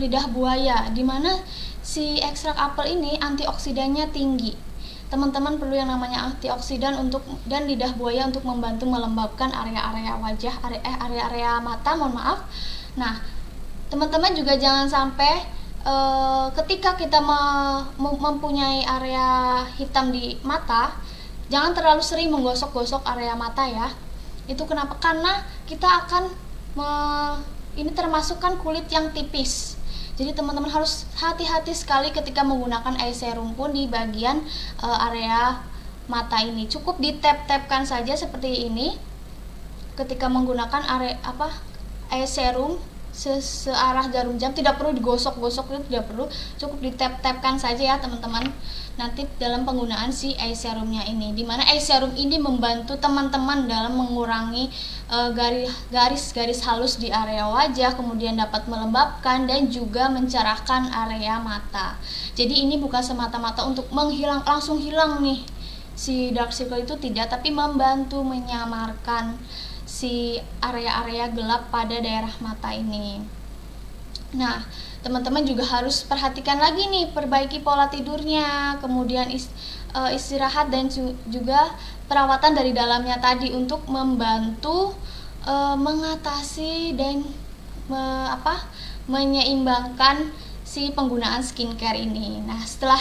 lidah buaya, di mana si ekstrak apel ini antioksidannya tinggi. Teman-teman perlu yang namanya antioksidan dan lidah buaya untuk membantu melembabkan area-area wajah, area-area mata, mohon maaf. Nah, teman-teman juga jangan sampai ketika kita mempunyai area hitam di mata, jangan terlalu sering menggosok-gosok area mata ya. Itu kenapa? Karena kita akan ini termasuk kan kulit yang tipis. Jadi teman-teman harus hati-hati sekali ketika menggunakan eye serum pun di bagian area mata ini. Cukup ditap-tapkan saja seperti ini. Ketika menggunakan eye serum searah jarum jam, tidak perlu digosok-gosok, itu tidak perlu, cukup ditap-tapkan saja ya teman-teman nanti dalam penggunaan si eye serumnya ini, dimana eye serum ini membantu teman-teman dalam mengurangi garis-garis halus di area wajah, kemudian dapat melembabkan dan juga mencerahkan area mata. Jadi ini bukan semata-mata untuk langsung hilang nih si dark circle itu, tidak, tapi membantu menyamarkan si area-area gelap pada daerah mata ini. Nah, teman-teman juga harus perhatikan lagi nih, perbaiki pola tidurnya, kemudian istirahat dan juga perawatan dari dalamnya tadi untuk membantu mengatasi dan menyeimbangkan si penggunaan skincare ini. Nah, setelah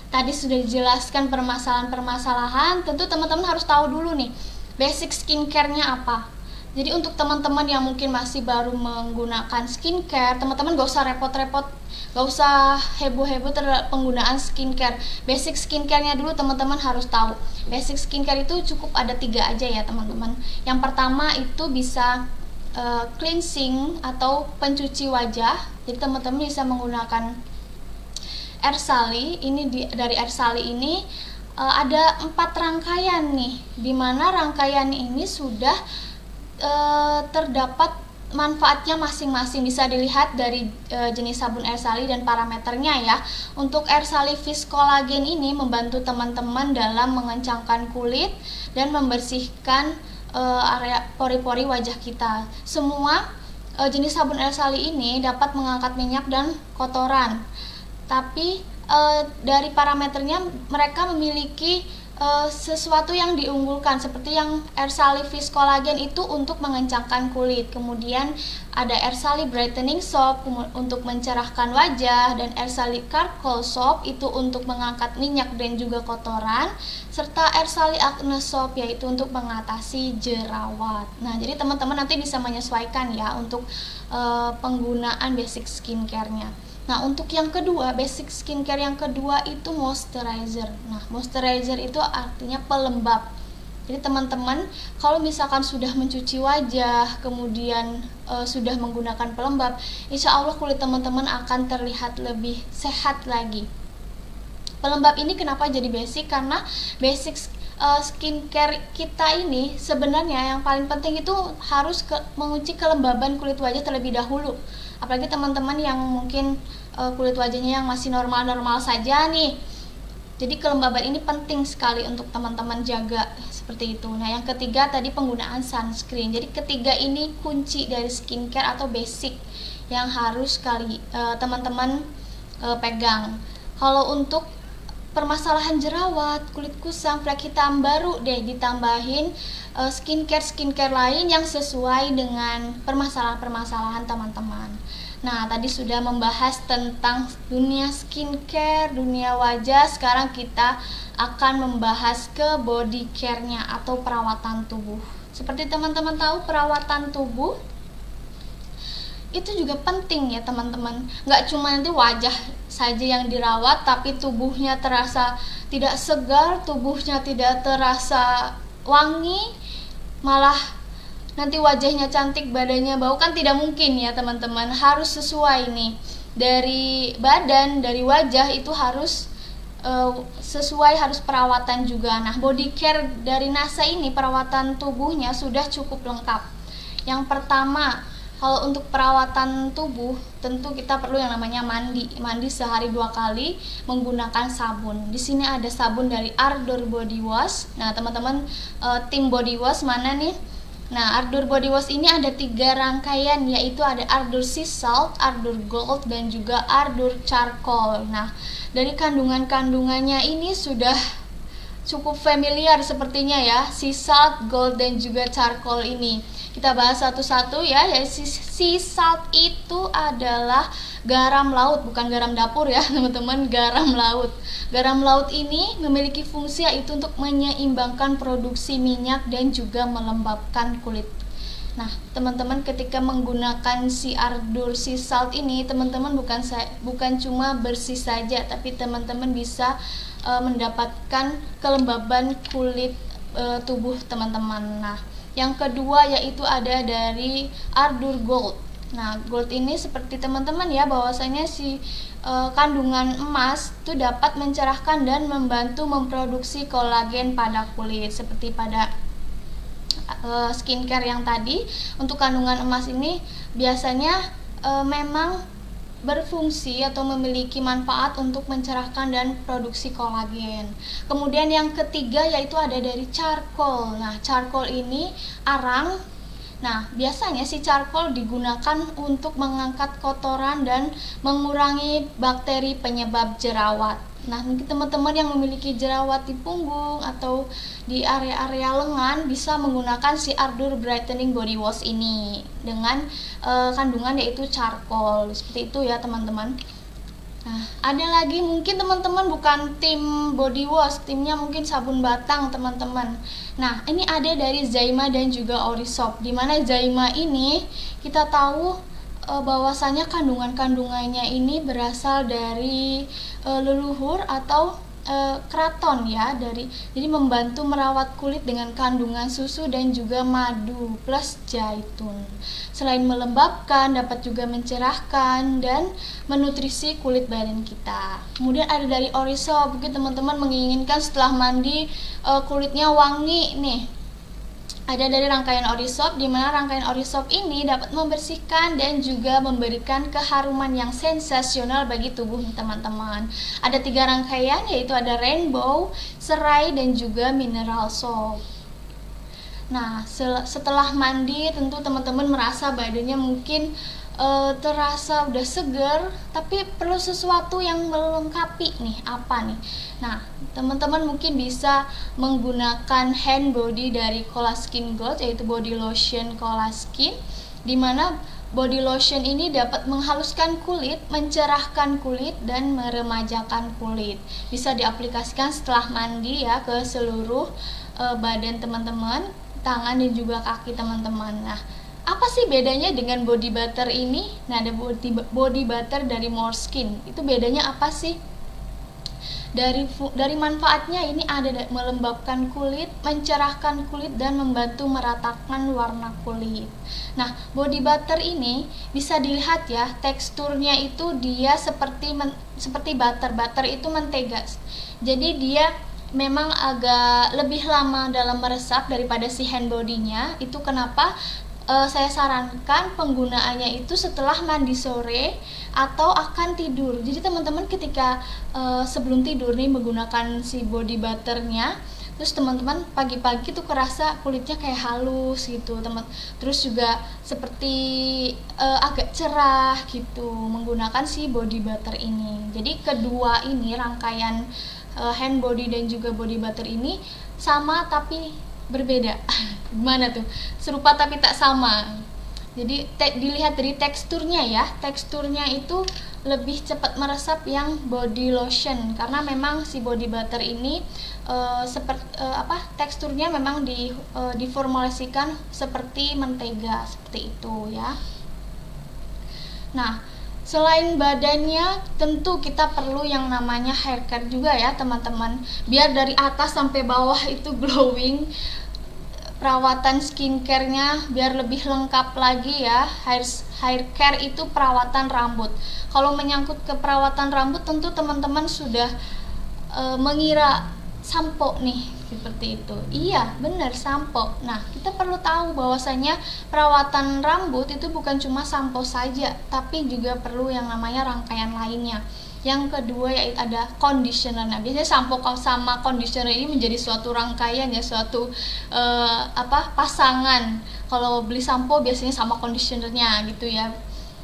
tadi sudah dijelaskan permasalahan-permasalahan, tentu teman-teman harus tahu dulu nih basic skincare-nya apa. Jadi untuk teman-teman yang mungkin masih baru menggunakan skincare, teman-teman gak usah repot-repot, gak usah heboh-heboh terhadap penggunaan skincare. Basic skincare-nya dulu teman-teman harus tahu. Basic skincare itu cukup ada 3 aja ya teman-teman. Yang pertama itu bisa cleansing atau pencuci wajah. Jadi teman-teman bisa menggunakan air sali. Dari air sali ini ada 4 rangkaian nih, dimana rangkaian ini sudah terdapat manfaatnya masing-masing. Bisa dilihat dari jenis sabun air sali dan parameternya ya. Untuk air sali Vis Collagen ini membantu teman-teman dalam mengencangkan kulit dan membersihkan area pori-pori wajah kita. Semua jenis sabun air sali ini dapat mengangkat minyak dan kotoran. Tapi dari parameternya mereka memiliki sesuatu yang diunggulkan, seperti yang air sali Vis Collagen itu untuk mengencangkan kulit, kemudian ada air sali brightening soap untuk mencerahkan wajah, dan air sali charcoal soap itu untuk mengangkat minyak dan juga kotoran, serta air sali acne soap yaitu untuk mengatasi jerawat. Nah, jadi teman-teman nanti bisa menyesuaikan ya untuk penggunaan basic skincare-nya. Nah, untuk yang kedua, basic skincare yang kedua itu moisturizer. Nah, moisturizer itu artinya pelembab. Jadi teman-teman, kalau misalkan sudah mencuci wajah, kemudian sudah menggunakan pelembab, insya Allah kulit teman-teman akan terlihat lebih sehat lagi. Pelembab ini kenapa jadi basic? Karena basic skincare kita ini sebenarnya yang paling penting itu harus menguji kelembaban kulit wajah terlebih dahulu. Apalagi teman-teman yang mungkin kulit wajahnya yang masih normal-normal saja nih. Jadi kelembaban ini penting sekali untuk teman-teman jaga seperti itu. Nah, yang ketiga tadi penggunaan sunscreen. Jadi ketiga ini kunci dari skincare atau basic yang harus teman-teman pegang. Kalau untuk permasalahan jerawat, kulit kusam, flek hitam, baru deh ditambahin skincare lain yang sesuai dengan permasalahan-permasalahan teman-teman. Nah, tadi sudah membahas tentang dunia skincare, dunia wajah. Sekarang kita akan membahas ke body care-nya atau perawatan tubuh. Seperti teman-teman tahu, perawatan tubuh itu juga penting ya teman-teman. Nggak cuma nanti wajah saja yang dirawat, tapi tubuhnya terasa tidak segar, tubuhnya tidak terasa wangi, malah nanti wajahnya cantik, badannya bau, kan tidak mungkin ya teman-teman. Harus sesuai nih, dari badan, dari wajah itu harus sesuai, harus perawatan juga. Nah, body care dari NASA ini perawatan tubuhnya sudah cukup lengkap. Yang pertama, kalau untuk perawatan tubuh tentu kita perlu yang namanya mandi sehari 2 kali menggunakan sabun. Di sini ada sabun dari Ardor Body Wash. Nah, teman-teman tim Body Wash mana nih? Nah, Ardor Body Wash ini ada 3 rangkaian, yaitu ada Ardor Sea Salt, Ardor Gold, dan juga Ardor Charcoal. Nah, dari kandungannya ini sudah cukup familiar sepertinya ya, Sea Salt, Gold, dan juga Charcoal ini. Kita bahas satu-satu ya. Sea Salt itu adalah garam laut, bukan garam dapur ya teman-teman, garam laut. Garam laut ini memiliki fungsi yaitu untuk menyeimbangkan produksi minyak dan juga melembabkan kulit. Nah, teman-teman ketika menggunakan si Ardor Sea Salt ini, teman-teman bukan cuma bersih saja, tapi teman-teman bisa mendapatkan kelembaban kulit tubuh teman-teman. Nah, yang kedua yaitu ada dari Ardor Gold. Nah, gold ini seperti teman-teman ya, bahwasanya si kandungan emas itu dapat mencerahkan dan membantu memproduksi kolagen pada kulit, seperti pada skincare yang tadi. Untuk kandungan emas ini biasanya memang berfungsi atau memiliki manfaat untuk mencerahkan dan produksi kolagen. Kemudian yang ketiga yaitu ada dari charcoal. Nah, charcoal ini arang Nah, biasanya si charcoal digunakan untuk mengangkat kotoran dan mengurangi bakteri penyebab jerawat. Nah, mungkin teman-teman yang memiliki jerawat di punggung atau di area-area lengan bisa menggunakan si Ardour Brightening Body Wash ini dengan kandungan yaitu charcoal. Seperti itu ya, teman-teman. Nah, ada lagi mungkin teman-teman bukan tim body wash, timnya mungkin sabun batang, teman-teman. Nah, ini ada dari Zyma dan juga Orisop. Dimana Zyma ini kita tahu bahwasanya kandungannya ini berasal dari leluhur atau keraton ya, jadi membantu merawat kulit dengan kandungan susu dan juga madu plus zaitun. Selain melembabkan, dapat juga mencerahkan dan menutrisi kulit badan kita. Kemudian ada dari Orisop, mungkin teman-teman menginginkan setelah mandi kulitnya wangi nih. Ada dari rangkaian Orisop, di mana rangkaian Orisop ini dapat membersihkan dan juga memberikan keharuman yang sensasional bagi tubuh teman-teman. Ada 3 rangkaian, yaitu ada Rainbow, Serai, dan juga Mineral Soap. Nah, setelah mandi tentu teman-teman merasa badannya mungkin terasa udah seger, tapi perlu sesuatu yang melengkapi nih. Apa nih? Nah, teman-teman mungkin bisa menggunakan hand body dari Colaskin Gold, yaitu body lotion Colaskin, dimana body lotion ini dapat menghaluskan kulit, mencerahkan kulit, dan meremajakan kulit. Bisa diaplikasikan setelah mandi ya ke seluruh badan teman-teman, tangan dan juga kaki teman-teman. Nah, apa sih bedanya dengan body butter ini? Nah, ada body butter dari Moreskin. Itu bedanya apa sih? Dari manfaatnya ini ada melembabkan kulit, mencerahkan kulit, dan membantu meratakan warna kulit. Nah, body butter ini bisa dilihat ya, teksturnya itu dia seperti butter. Butter itu mentega. Jadi dia memang agak lebih lama dalam meresap daripada si hand body-nya. Itu kenapa saya sarankan penggunaannya itu setelah mandi sore atau akan tidur. Jadi teman-teman ketika sebelum tidur nih menggunakan si body butternya, terus teman-teman pagi-pagi tuh kerasa kulitnya kayak halus gitu, terus juga seperti agak cerah gitu menggunakan si body butter ini. Jadi kedua ini rangkaian hand body dan juga body butter ini sama tapi berbeda. Gimana tuh? Serupa tapi tak sama. Jadi dilihat dari teksturnya ya, teksturnya itu lebih cepat meresap yang body lotion, karena memang si body butter ini teksturnya memang diformulasikan seperti mentega, seperti itu ya. Nah, selain badannya, tentu kita perlu yang namanya hair care juga ya teman-teman, biar dari atas sampai bawah itu glowing. Perawatan skincare-nya biar lebih lengkap lagi ya. Hair care itu perawatan rambut. Kalau menyangkut ke perawatan rambut, tentu teman-teman sudah mengira sampo nih, seperti itu. Iya, benar, sampo. Nah, kita perlu tahu bahwasanya perawatan rambut itu bukan cuma sampo saja, tapi juga perlu yang namanya rangkaian lainnya. Yang kedua yaitu ada conditioner. Nah, biasanya sampo sama conditioner ini menjadi suatu rangkaian ya, suatu pasangan. Kalau beli sampo biasanya sama conditionernya gitu ya.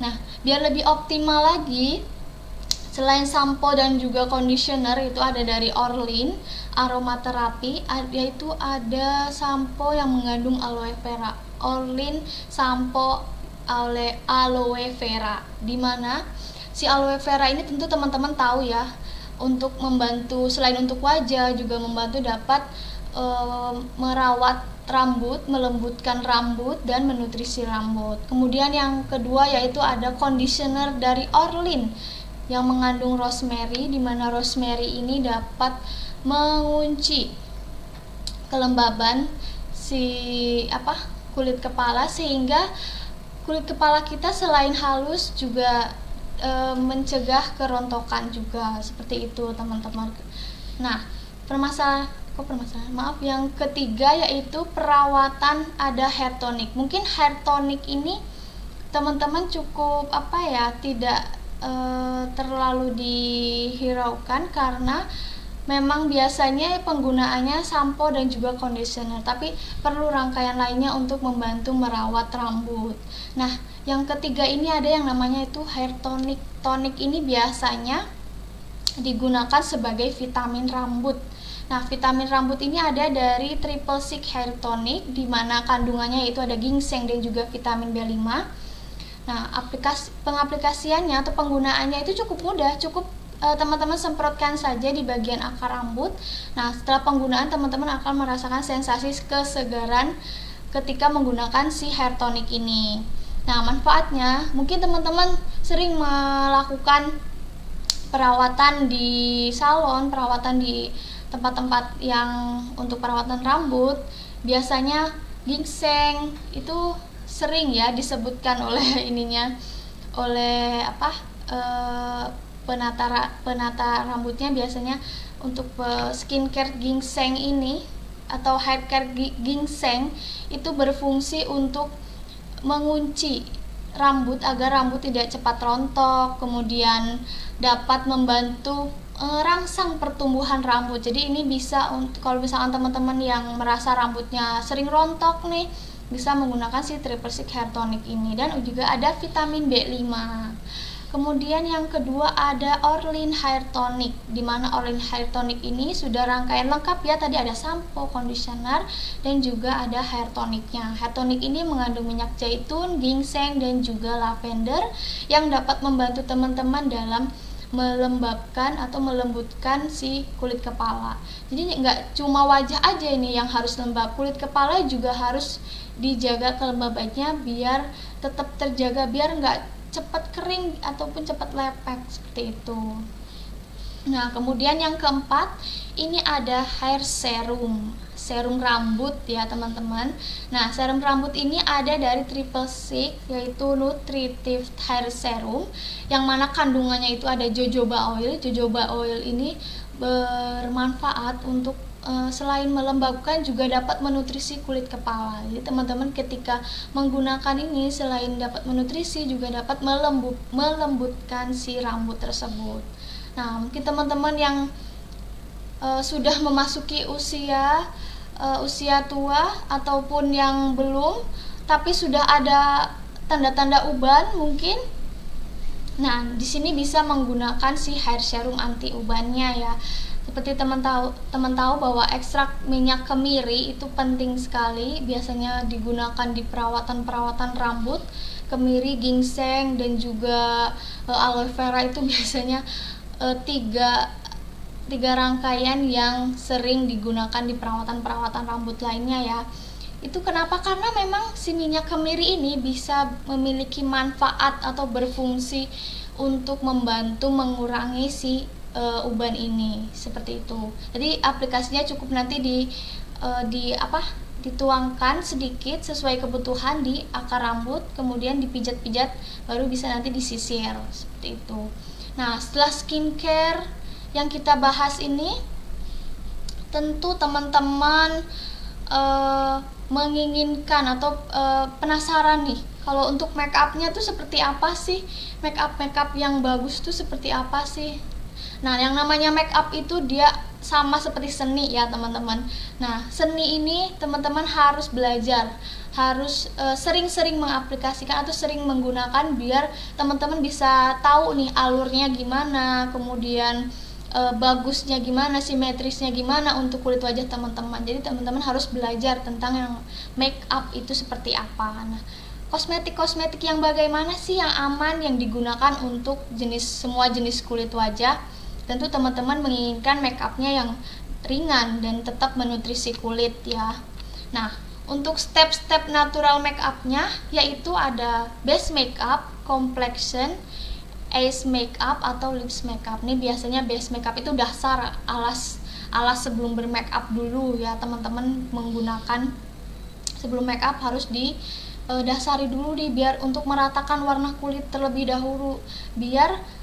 Nah, biar lebih optimal lagi, selain sampo dan juga conditioner itu ada dari Orlin Aromaterapi, yaitu ada sampo yang mengandung aloe vera. Orlin sampo aloe vera, dimana si aloe vera ini tentu teman-teman tahu ya, untuk membantu selain untuk wajah juga membantu dapat merawat rambut, melembutkan rambut dan menutrisi rambut. Kemudian yang kedua yaitu ada conditioner dari Orlin yang mengandung rosemary, di mana rosemary ini dapat mengunci kelembaban kulit kepala, sehingga kulit kepala kita selain halus juga mencegah kerontokan juga, seperti itu teman-teman. Nah, yang ketiga yaitu perawatan ada hair tonic. Mungkin hair tonic ini teman-teman cukup tidak terlalu dihiraukan, karena memang biasanya penggunaannya sampo dan juga conditioner, tapi perlu rangkaian lainnya untuk membantu merawat rambut. Nah, yang ketiga ini ada yang namanya itu hair tonic. Tonic ini biasanya digunakan sebagai vitamin rambut. Nah, vitamin rambut ini ada dari Triple Six Hair Tonic, di mana kandungannya itu ada ginseng dan juga vitamin B5. Nah, pengaplikasiannya atau penggunaannya itu cukup mudah, cukup teman-teman semprotkan saja di bagian akar rambut. Nah, setelah penggunaan teman-teman akan merasakan sensasi kesegaran ketika menggunakan si hair tonic ini. Nah, manfaatnya mungkin teman-teman sering melakukan perawatan di salon, perawatan di tempat-tempat yang untuk perawatan rambut. Biasanya ginseng itu sering ya disebutkan oleh penata rambutnya. Biasanya untuk skincare ginseng ini atau hair care ginseng itu berfungsi untuk mengunci rambut agar rambut tidak cepat rontok, kemudian dapat membantu rangsang pertumbuhan rambut. Jadi ini bisa kalau misalkan teman-teman yang merasa rambutnya sering rontok nih, bisa menggunakan si Triple Six Hair Tonic ini. Dan juga ada vitamin B5. Kemudian yang kedua ada Orlin Hair Tonic, dimana Orlin Hair Tonic ini sudah rangkaian lengkap ya, tadi ada sampo, conditioner, dan juga ada hair tonicnya. Hair tonic ini mengandung minyak zaitun, ginseng, dan juga lavender yang dapat membantu teman-teman dalam melembabkan atau melembutkan si kulit kepala. Jadi nggak cuma wajah aja ini yang harus lembab, kulit kepala juga harus dijaga kelembabannya biar tetap terjaga, biar nggak cepat kering ataupun cepat lepek seperti itu. Nah, kemudian yang keempat ini ada hair serum, serum rambut ya teman-teman. Nah, serum rambut ini ada dari Triple Six, yaitu Nutritive Hair Serum, yang mana kandungannya itu ada jojoba oil. Jojoba oil ini bermanfaat untuk selain melembabkan juga dapat menutrisi kulit kepala. Jadi teman-teman ketika menggunakan ini selain dapat menutrisi juga dapat melembutkan si rambut tersebut. Nah, mungkin teman-teman yang sudah memasuki usia tua ataupun yang belum tapi sudah ada tanda-tanda uban mungkin. Nah, di sini bisa menggunakan si hair serum anti ubannya ya. Seperti teman tahu bahwa ekstrak minyak kemiri itu penting sekali, biasanya digunakan di perawatan rambut. Kemiri, ginseng, dan juga aloe vera itu biasanya tiga rangkaian yang sering digunakan di perawatan rambut lainnya ya. Itu kenapa? Karena memang si minyak kemiri ini bisa memiliki manfaat atau berfungsi untuk membantu mengurangi si uban ini, seperti itu. Jadi aplikasinya cukup nanti dituangkan sedikit sesuai kebutuhan di akar rambut, kemudian dipijat-pijat baru bisa nanti disisir seperti itu. Nah, setelah skincare yang kita bahas ini, tentu teman-teman menginginkan atau penasaran nih, kalau untuk make upnya tuh seperti apa sih, make up yang bagus tuh seperti apa sih. Nah, yang namanya make up itu dia sama seperti seni ya teman-teman. Nah, seni ini teman-teman harus belajar, harus sering-sering mengaplikasikan atau sering menggunakan biar teman-teman bisa tahu nih alurnya gimana, kemudian bagusnya gimana, simetrisnya gimana untuk kulit wajah teman-teman. Jadi teman-teman harus belajar tentang yang make up itu seperti apa. Nah, kosmetik yang bagaimana sih yang aman yang digunakan untuk semua jenis kulit wajah? Tentu teman-teman menginginkan make upnya yang ringan dan tetap menutrisi kulit ya. Nah, untuk step-step natural make upnya yaitu ada base makeup, complexion, ace makeup atau lips makeup. Ini biasanya base makeup itu dasar alas sebelum bermake up dulu ya teman-teman. Menggunakan sebelum make up harus dasari dulu biar untuk meratakan warna kulit terlebih dahulu, biar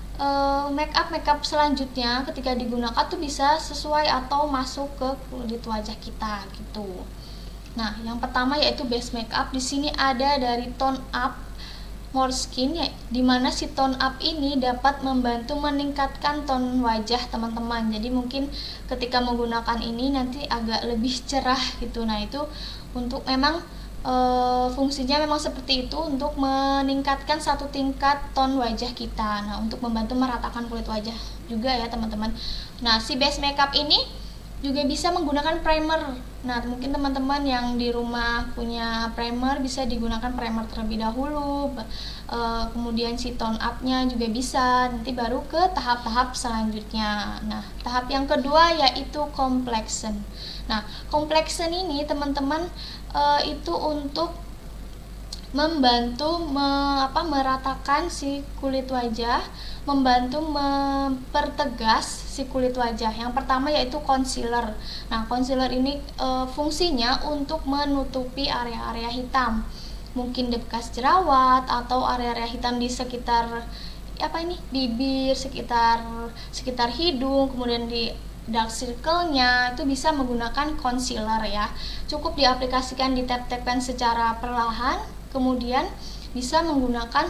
make up selanjutnya ketika digunakan tuh bisa sesuai atau masuk ke kulit wajah kita gitu. Nah, yang pertama yaitu base make up. Di sini ada dari tone up Måneskin ya, dimana si tone up ini dapat membantu meningkatkan tone wajah teman-teman. Jadi mungkin ketika menggunakan ini nanti agak lebih cerah gitu. Nah itu untuk memang fungsinya memang seperti itu, untuk meningkatkan satu tingkat tone wajah kita. Nah untuk membantu meratakan kulit wajah juga ya teman-teman. Nah si base makeup ini juga bisa menggunakan primer. Nah mungkin teman-teman yang di rumah punya primer bisa digunakan primer terlebih dahulu, kemudian si tone up nya juga bisa, nanti baru ke tahap-tahap selanjutnya. Nah tahap yang kedua yaitu complexion. Nah complexion ini teman-teman itu untuk membantu meratakan si kulit wajah, membantu mempertegas si kulit wajah. Yang pertama yaitu concealer. Nah concealer ini fungsinya untuk menutupi area-area hitam, mungkin bekas jerawat atau area-area hitam di sekitar bibir, sekitar hidung, kemudian di dark circle-nya itu bisa menggunakan concealer ya. Cukup diaplikasikan, ditap-tapkan secara perlahan, kemudian bisa menggunakan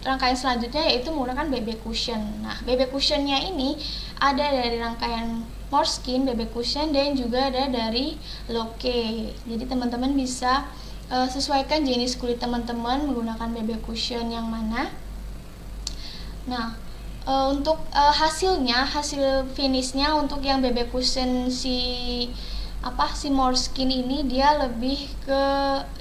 rangkaian selanjutnya yaitu menggunakan BB cushion. Nah, BB cushion-nya ini ada dari rangkaian Måneskin BB cushion dan juga ada dari Lokke. Jadi teman-teman bisa sesuaikan jenis kulit teman-teman menggunakan BB cushion yang mana. Nah, untuk hasil finishnya untuk yang BB cushion si Måneskin ini dia lebih ke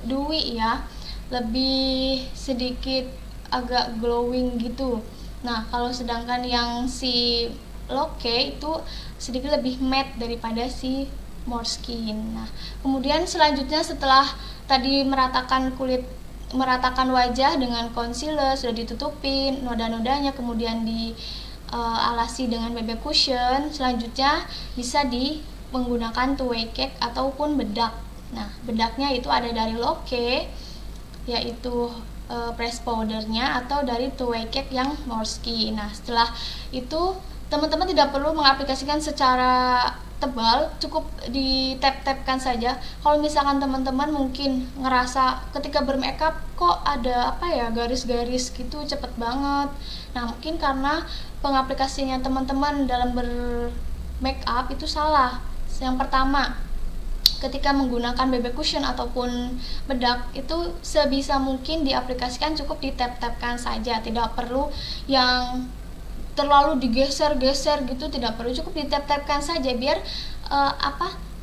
dewy ya, lebih sedikit agak glowing gitu. Nah kalau sedangkan yang si Lokke itu sedikit lebih matte daripada si Måneskin. Nah kemudian selanjutnya setelah tadi meratakan wajah dengan concealer, sudah ditutupin noda-nodanya, kemudian dialasi dengan BB cushion, selanjutnya bisa menggunakan two-way cake ataupun bedak. Nah bedaknya itu ada dari Lokke yaitu press powdernya, atau dari two-way cake yang Måneskin. Nah setelah itu teman-teman tidak perlu mengaplikasikan secara tebal, cukup ditap-tapkan saja. Kalau misalkan teman-teman mungkin ngerasa ketika bermakeup kok ada garis-garis gitu cepet banget. Nah mungkin karena pengaplikasinya teman-teman dalam bermakeup itu salah. Yang pertama, ketika menggunakan BB cushion ataupun bedak itu sebisa mungkin diaplikasikan cukup ditap-tapkan saja, tidak perlu yang terlalu digeser-geser gitu, tidak perlu, cukup ditap-tapkan saja biar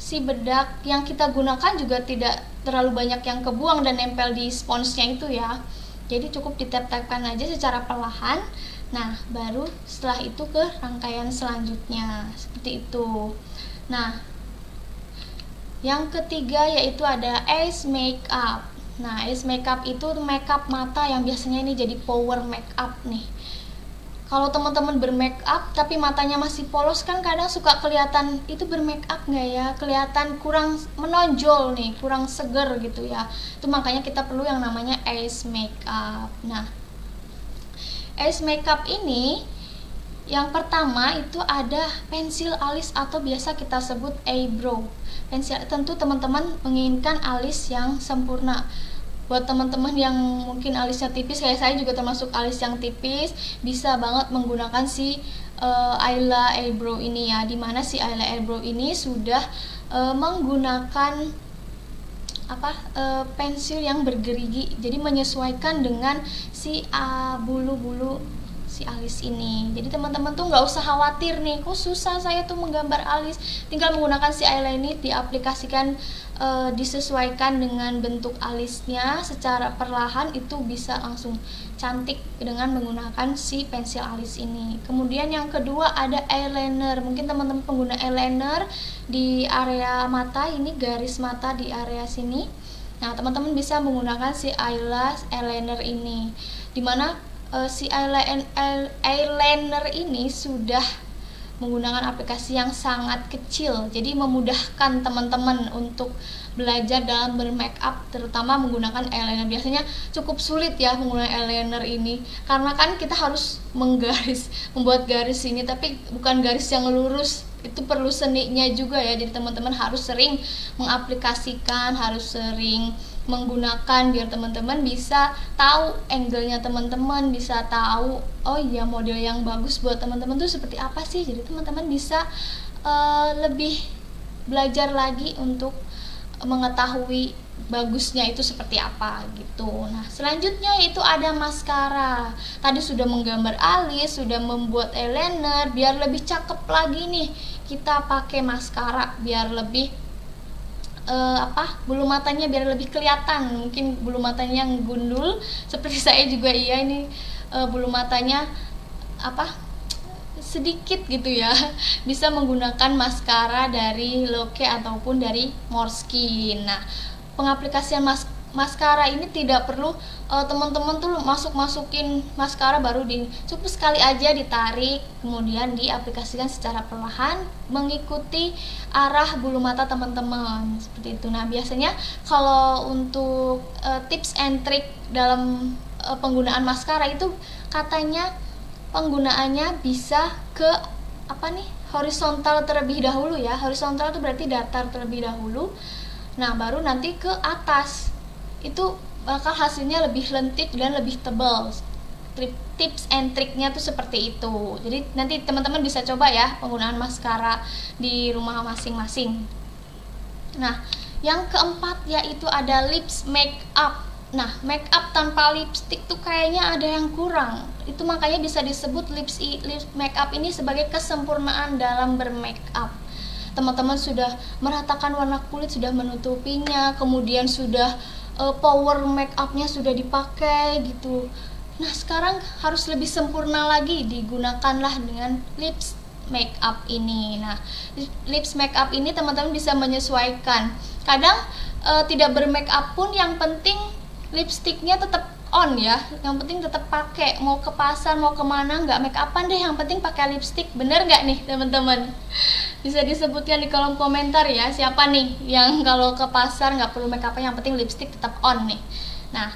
si bedak yang kita gunakan juga tidak terlalu banyak yang kebuang dan nempel di sponsnya itu ya. Jadi cukup ditap-tapkan aja secara perlahan. Nah baru setelah itu ke rangkaian selanjutnya seperti itu. Nah yang ketiga yaitu ada eyes makeup. Nah eyes makeup itu makeup mata yang biasanya ini jadi power makeup nih. Kalau teman-teman bermakeup tapi matanya masih polos kan kadang suka kelihatan itu bermakeup nggak ya, kelihatan kurang menonjol nih, kurang seger gitu ya. Itu makanya kita perlu yang namanya eyes makeup. Nah eyes makeup ini yang pertama itu ada pensil alis atau biasa kita sebut eyebrow. Pensil, tentu teman-teman menginginkan alis yang sempurna. Buat teman-teman yang mungkin alisnya tipis, kayak saya juga termasuk alis yang tipis, bisa banget menggunakan si eyeliner eyebrow ini ya. Dimana si eyeliner eyebrow ini sudah menggunakan pensil yang bergerigi, jadi menyesuaikan dengan si bulu-bulu si alis ini. Jadi teman-teman tuh nggak usah khawatir nih, kok susah saya tuh menggambar alis. Tinggal menggunakan si eyeliner ini diaplikasikan, disesuaikan dengan bentuk alisnya secara perlahan, itu bisa langsung cantik dengan menggunakan si pensil alis ini. Kemudian yang kedua ada eyeliner. Mungkin teman-teman pengguna eyeliner di area mata ini, garis mata di area sini. Nah teman-teman bisa menggunakan si eyeliner ini, dimana si eyeliner ini sudah menggunakan aplikasi yang sangat kecil, jadi memudahkan teman-teman untuk belajar dalam bermakeup, terutama menggunakan eyeliner. Biasanya cukup sulit ya menggunakan eyeliner ini, karena kan kita harus membuat garis ini, tapi bukan garis yang lurus, itu perlu seninya juga ya. Jadi teman-teman harus sering mengaplikasikan, harus sering menggunakan biar teman-teman bisa tahu angle-nya teman-teman, bisa tahu oh iya model yang bagus buat teman-teman tuh seperti apa sih. Jadi teman-teman bisa lebih belajar lagi untuk mengetahui bagusnya itu seperti apa gitu. Nah, selanjutnya itu ada maskara. Tadi sudah menggambar alis, sudah membuat eyeliner, biar lebih cakep lagi nih kita pakai maskara biar lebih bulu matanya biar lebih kelihatan. Mungkin bulu matanya yang gundul seperti saya juga ini bulu matanya sedikit gitu ya, bisa menggunakan maskara dari Loke ataupun dari Måneskin. Nah, pengaplikasian maskara ini tidak perlu teman-teman tuh masukin maskara baru cukup sekali aja ditarik, kemudian diaplikasikan secara perlahan mengikuti arah bulu mata teman-teman seperti itu. Nah, biasanya kalau untuk tips and trick dalam penggunaan maskara itu katanya penggunaannya bisa ke horizontal terlebih dahulu ya. Horizontal itu berarti datar terlebih dahulu. Nah, baru nanti ke atas. Itu bakal hasilnya lebih lentik dan lebih tebal. Tips and triknya tuh seperti itu. Jadi nanti teman-teman bisa coba ya penggunaan maskara di rumah masing-masing. Nah, yang keempat yaitu ada lips make up. Nah, make up tanpa lipstick tuh kayaknya ada yang kurang. Itu makanya bisa disebut lips make up ini sebagai kesempurnaan dalam bermake up. Teman-teman sudah meratakan warna kulit, sudah menutupinya, kemudian sudah power make upnya sudah dipakai gitu. Nah, sekarang harus lebih sempurna lagi, digunakanlah dengan lips make up ini. Nah, lips make up ini teman-teman bisa menyesuaikan. Kadang tidak bermake up pun yang penting lipstiknya tetap on ya, yang penting tetap pakai, mau ke pasar mau kemana nggak make upan deh, yang penting pakai lipstik. Bener nggak nih teman-teman? Bisa disebutkan di kolom komentar ya, siapa nih yang kalau ke pasar nggak perlu make upan, yang penting lipstik tetap on nih. Nah,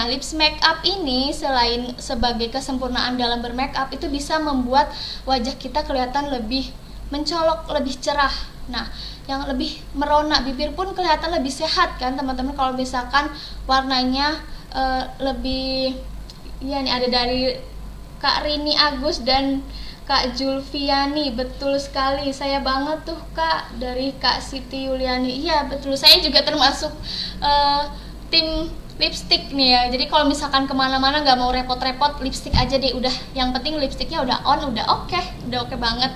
lips make up ini selain sebagai kesempurnaan dalam bermake up, itu bisa membuat wajah kita kelihatan lebih mencolok, lebih cerah. Nah, yang lebih merona, bibir pun kelihatan lebih sehat kan teman-teman kalau misalkan warnanya lebih ya nih, ada dari Kak Rini Agus dan Kak Julfiani. Betul sekali, saya banget tuh Kak, dari Kak Siti Yuliani. Iya betul, saya juga termasuk tim lipstick nih ya. Jadi kalau misalkan kemana-mana nggak mau repot-repot, lipstick aja deh udah. Yang penting lipstiknya udah on, udah oke banget.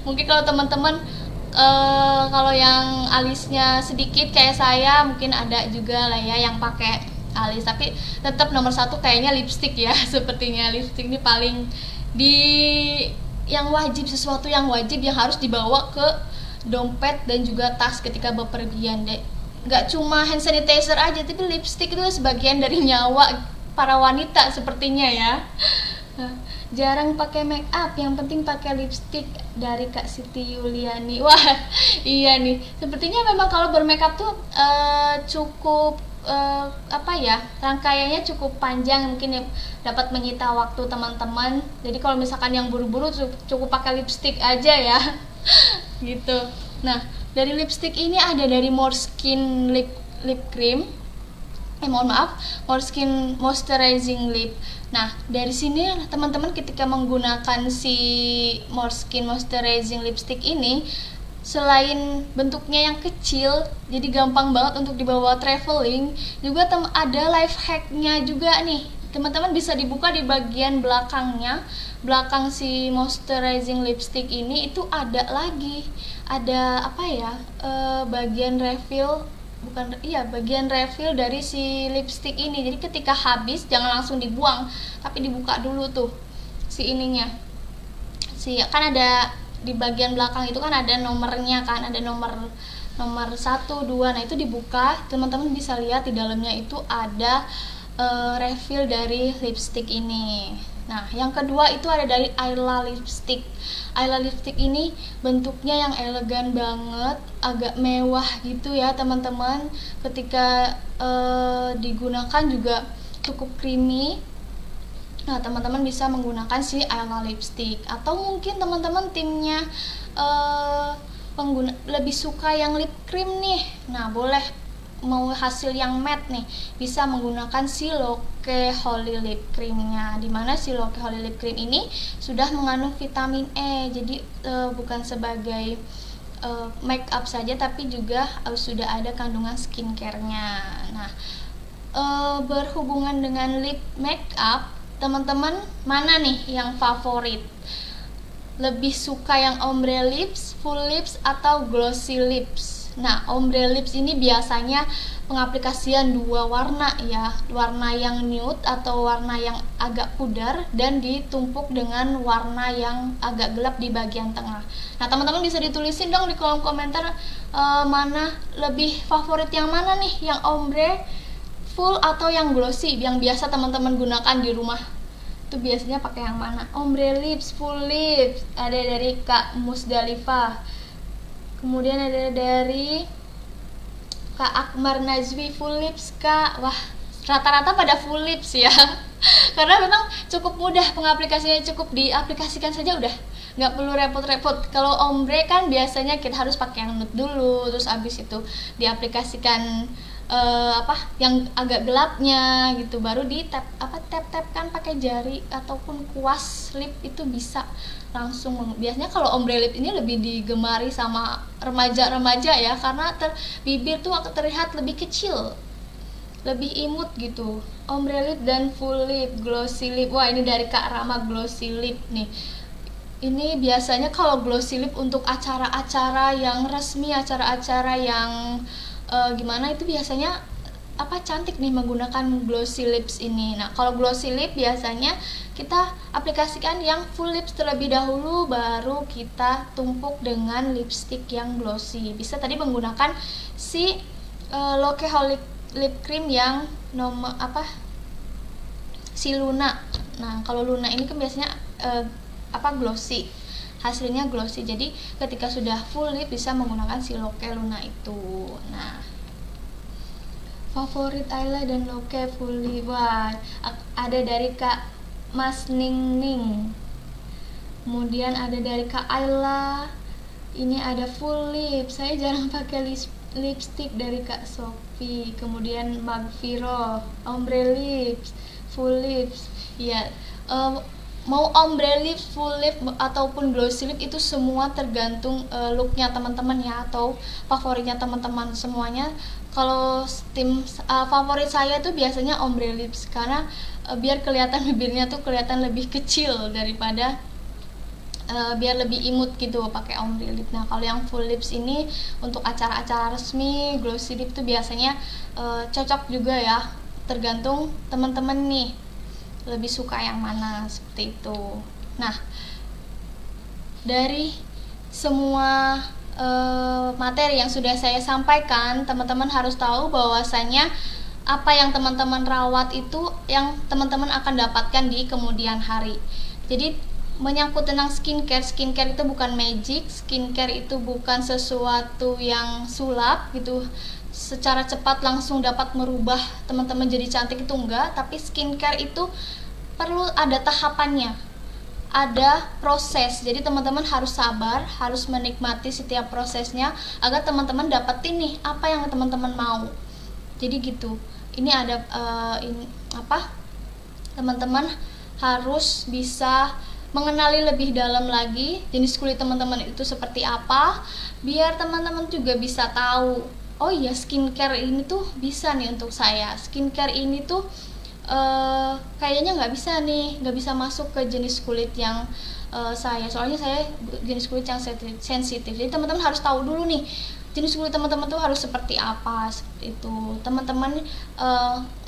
Mungkin kalau teman-teman kalau yang alisnya sedikit kayak saya, mungkin ada juga lah ya yang pakai alis, tapi tetap nomor satu kayaknya lipstick ya. Sepertinya lipstick ini paling yang wajib, sesuatu yang wajib yang harus dibawa ke dompet dan juga tas ketika bepergian deh. Nggak cuma hand sanitizer aja, tapi lipstick itu sebagian dari nyawa para wanita sepertinya ya. Jarang pakai make up, yang penting pakai lipstick, dari Kak Siti Yuliani. Wah, iya nih. Sepertinya memang kalau bermake up tuh cukup rangkaiannya cukup panjang, mungkin ya, dapat menyita waktu teman-teman. Jadi kalau misalkan yang buru-buru cukup pakai lipstick aja ya. Gitu. Nah, dari lipstick ini ada dari Måneskin lip cream. Måneskin moisturizing lip. Nah, dari sini teman-teman ketika menggunakan si Måneskin moisturizing lipstick ini, selain bentuknya yang kecil, jadi gampang banget untuk dibawa traveling, juga ada life hacknya juga nih. Teman-teman bisa dibuka di bagian belakangnya, belakang si moisturizing lipstick ini itu ada lagi, ada bagian refill. Bagian refill dari si lipstick ini. Jadi ketika habis jangan langsung dibuang, tapi dibuka dulu tuh si ininya. Kan ada di bagian belakang itu kan ada nomornya kan, ada nomor 1, 2. Nah, itu dibuka, teman-teman bisa lihat di dalamnya itu ada refill dari lipstick ini. Nah, yang kedua itu ada dari Ayla lipstick. Ayla lipstick ini bentuknya yang elegan banget, agak mewah gitu ya teman-teman. Ketika digunakan juga cukup creamy. Nah, teman-teman bisa menggunakan si Ayla lipstick. Atau mungkin teman-teman timnya lebih suka yang lip cream nih. Nah, boleh mau hasil yang matte nih, bisa menggunakan si Loke Holy Lip Creamnya. Dimana si Loke Holy Lip Cream ini sudah mengandung vitamin E, jadi bukan sebagai make up saja, tapi juga sudah ada kandungan skincare-nya. Nah, berhubungan dengan lip make up, teman-teman mana nih yang favorit? Lebih suka yang ombre lips, full lips, atau glossy lips? Nah, ombre lips ini biasanya pengaplikasian dua warna ya, warna yang nude atau warna yang agak pudar dan ditumpuk dengan warna yang agak gelap di bagian tengah. Nah, teman-teman bisa ditulisin dong di kolom komentar mana lebih favorit yang mana nih, yang ombre, full, atau yang glossy yang biasa teman-teman gunakan di rumah. Itu biasanya pakai yang mana? Ombre lips, full lips. Ada dari Kak Musdalifah. Kemudian ada dari Kak Akmar Nazwi, full lips Kak. Wah, rata-rata pada full lips ya. Karena memang cukup mudah pengaplikasinya, cukup diaplikasikan saja udah, nggak perlu repot-repot. Kalau ombre kan biasanya kita harus pakai yang nude dulu, terus abis itu diaplikasikan yang agak gelapnya gitu, baru di tap kan pakai jari ataupun kuas lip, itu bisa langsung. Biasanya kalau ombre lip ini lebih digemari sama remaja-remaja ya, karena bibir tuh akan terlihat lebih kecil, lebih imut gitu. Ombre lip dan full lip, glossy lip. Wah, ini dari Kak Rama, glossy lip nih. Ini biasanya kalau glossy lip untuk acara-acara yang resmi, acara-acara yang gimana itu biasanya cantik nih menggunakan glossy lips ini. Nah, kalau glossy lip biasanya kita aplikasikan yang full lips terlebih dahulu, baru kita tumpuk dengan lipstick yang glossy. Bisa tadi menggunakan si Loke Holy Lip Cream yang si Luna. Nah, kalau Luna ini kan biasanya glossy, hasilnya glossy. Jadi ketika sudah full lip bisa menggunakan si Loke Luna itu. Nah, favorit Ayla dan Loke full lip. Wah, ada dari Kak Mas Ning Ning. Kemudian ada dari Kak Ayla. Ini ada full lip. Saya jarang pakai lipstick dari Kak Sophie. Kemudian Magviro, ombre lips, full lips. Ya, mau ombre lips, full lip, ataupun glossy lip itu semua tergantung looknya teman-teman ya, atau favoritnya teman-teman semuanya. Kalau favorit saya tuh biasanya ombre lips, karena biar kelihatan bibirnya tuh kelihatan lebih kecil daripada biar lebih imut gitu pakai ombre lip. Nah, kalau yang full lips ini untuk acara-acara resmi, glossy lip tuh biasanya cocok juga ya, tergantung teman-teman nih lebih suka yang mana, seperti itu. Nah, dari semua materi yang sudah saya sampaikan, teman-teman harus tahu bahwasanya apa yang teman-teman rawat itu yang teman-teman akan dapatkan di kemudian hari. Jadi menyangkut tentang skincare itu bukan magic, skincare itu bukan sesuatu yang sulap gitu, secara cepat langsung dapat merubah teman-teman jadi cantik, itu enggak. Tapi skincare itu perlu ada tahapannya, ada proses. Jadi teman-teman harus sabar, harus menikmati setiap prosesnya agar teman-teman dapetin nih apa yang teman-teman mau. Jadi gitu. Ini ada teman-teman harus bisa mengenali lebih dalam lagi jenis kulit teman-teman itu seperti apa, biar teman-teman juga bisa tahu, oh iya skincare ini tuh bisa nih untuk saya, skincare ini tuh kayaknya nggak bisa masuk ke jenis kulit yang soalnya saya jenis kulit yang sensitif. Jadi teman-teman harus tahu dulu nih jenis kulit teman-teman tuh harus seperti apa, seperti itu. Teman-teman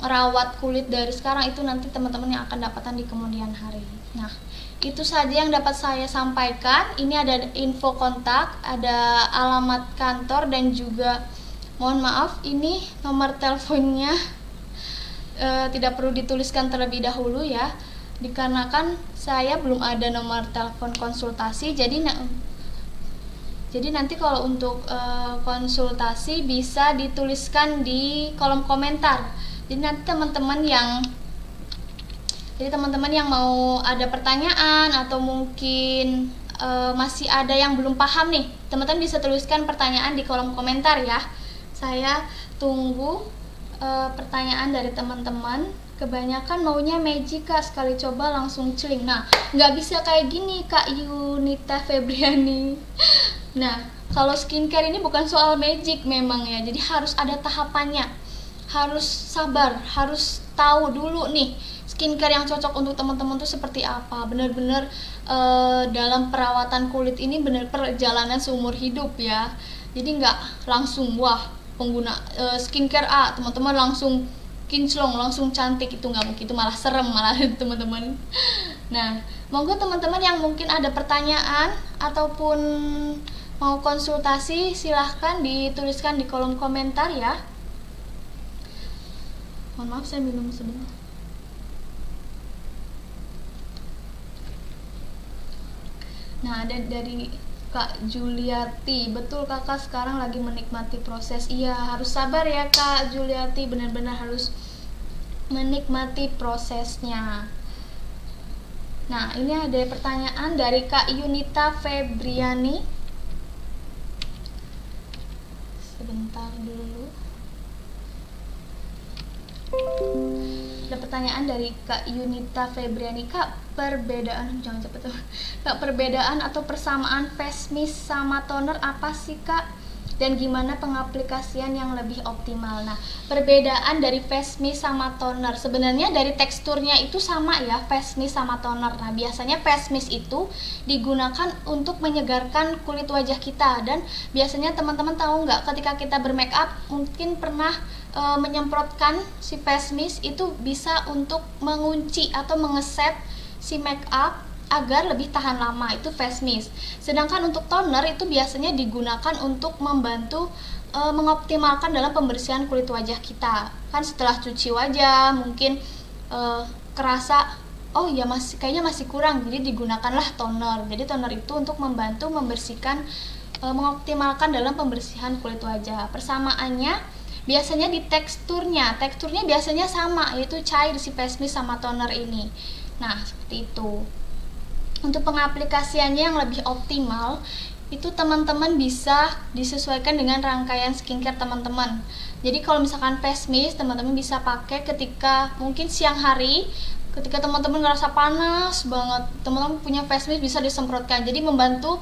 rawat kulit dari sekarang, itu nanti teman-teman yang akan dapatkan di kemudian hari. Nah, itu saja yang dapat saya sampaikan. Ini ada info kontak, ada alamat kantor, dan juga mohon maaf ini nomor teleponnya tidak perlu dituliskan terlebih dahulu ya, dikarenakan saya belum ada nomor telepon konsultasi. Jadi nanti kalau untuk konsultasi bisa dituliskan di kolom komentar. Jadi nanti teman-teman yang mau ada pertanyaan atau mungkin masih ada yang belum paham nih, teman-teman bisa tuliskan pertanyaan di kolom komentar ya. Saya tunggu pertanyaan dari teman-teman. Kebanyakan maunya magic Kak, sekali coba langsung celing. Nah, nggak bisa kayak gini Kak Yunita Febriani. Nah, kalau skincare ini bukan soal magic memang ya, jadi harus ada tahapannya, harus sabar, harus tahu dulu nih skincare yang cocok untuk teman-teman tuh seperti apa. Bener-bener dalam perawatan kulit ini bener perjalanan seumur hidup ya, jadi nggak langsung wah pengguna skincare A teman-teman langsung kinclong, langsung cantik, itu nggak mungkin, itu malah serem malah teman-teman. Nah, monggo teman-teman yang mungkin ada pertanyaan ataupun mau konsultasi, silahkan dituliskan di kolom komentar ya. Mohon maaf saya minum sebentar. Nah, ada dari Kak Juliati, betul kakak sekarang lagi menikmati proses. Iya, harus sabar ya Kak Juliati, benar-benar harus menikmati prosesnya. Nah, ini ada pertanyaan dari Kak Yunita Febriani. Sebentar dulu. Ada pertanyaan dari Kak Yunita Febriani. Kak, perbedaan perbedaan atau persamaan face mist sama toner apa sih Kak? Dan gimana pengaplikasian yang lebih optimal? Nah, perbedaan dari face mist sama toner sebenarnya dari teksturnya itu sama ya, face mist sama toner. Nah, biasanya face mist itu digunakan untuk menyegarkan kulit wajah kita, dan biasanya teman-teman tahu nggak, ketika kita bermake up mungkin pernah menyemprotkan si face mist itu bisa untuk mengunci atau mengeset si make up agar lebih tahan lama, itu face mist. Sedangkan untuk toner itu biasanya digunakan untuk membantu mengoptimalkan dalam pembersihan kulit wajah kita. Kan setelah cuci wajah mungkin kerasa oh ya kayaknya masih kurang, jadi digunakanlah toner. Jadi toner itu untuk membantu membersihkan, mengoptimalkan dalam pembersihan kulit wajah. Persamaannya biasanya di teksturnya biasanya sama, yaitu cair si face mist sama toner ini. Nah, seperti itu. Untuk pengaplikasiannya yang lebih optimal, itu teman-teman bisa disesuaikan dengan rangkaian skincare teman-teman. Jadi kalau misalkan face mist, teman-teman bisa pakai ketika mungkin siang hari, ketika teman-teman ngerasa panas banget, teman-teman punya face mist bisa disemprotkan. Jadi membantu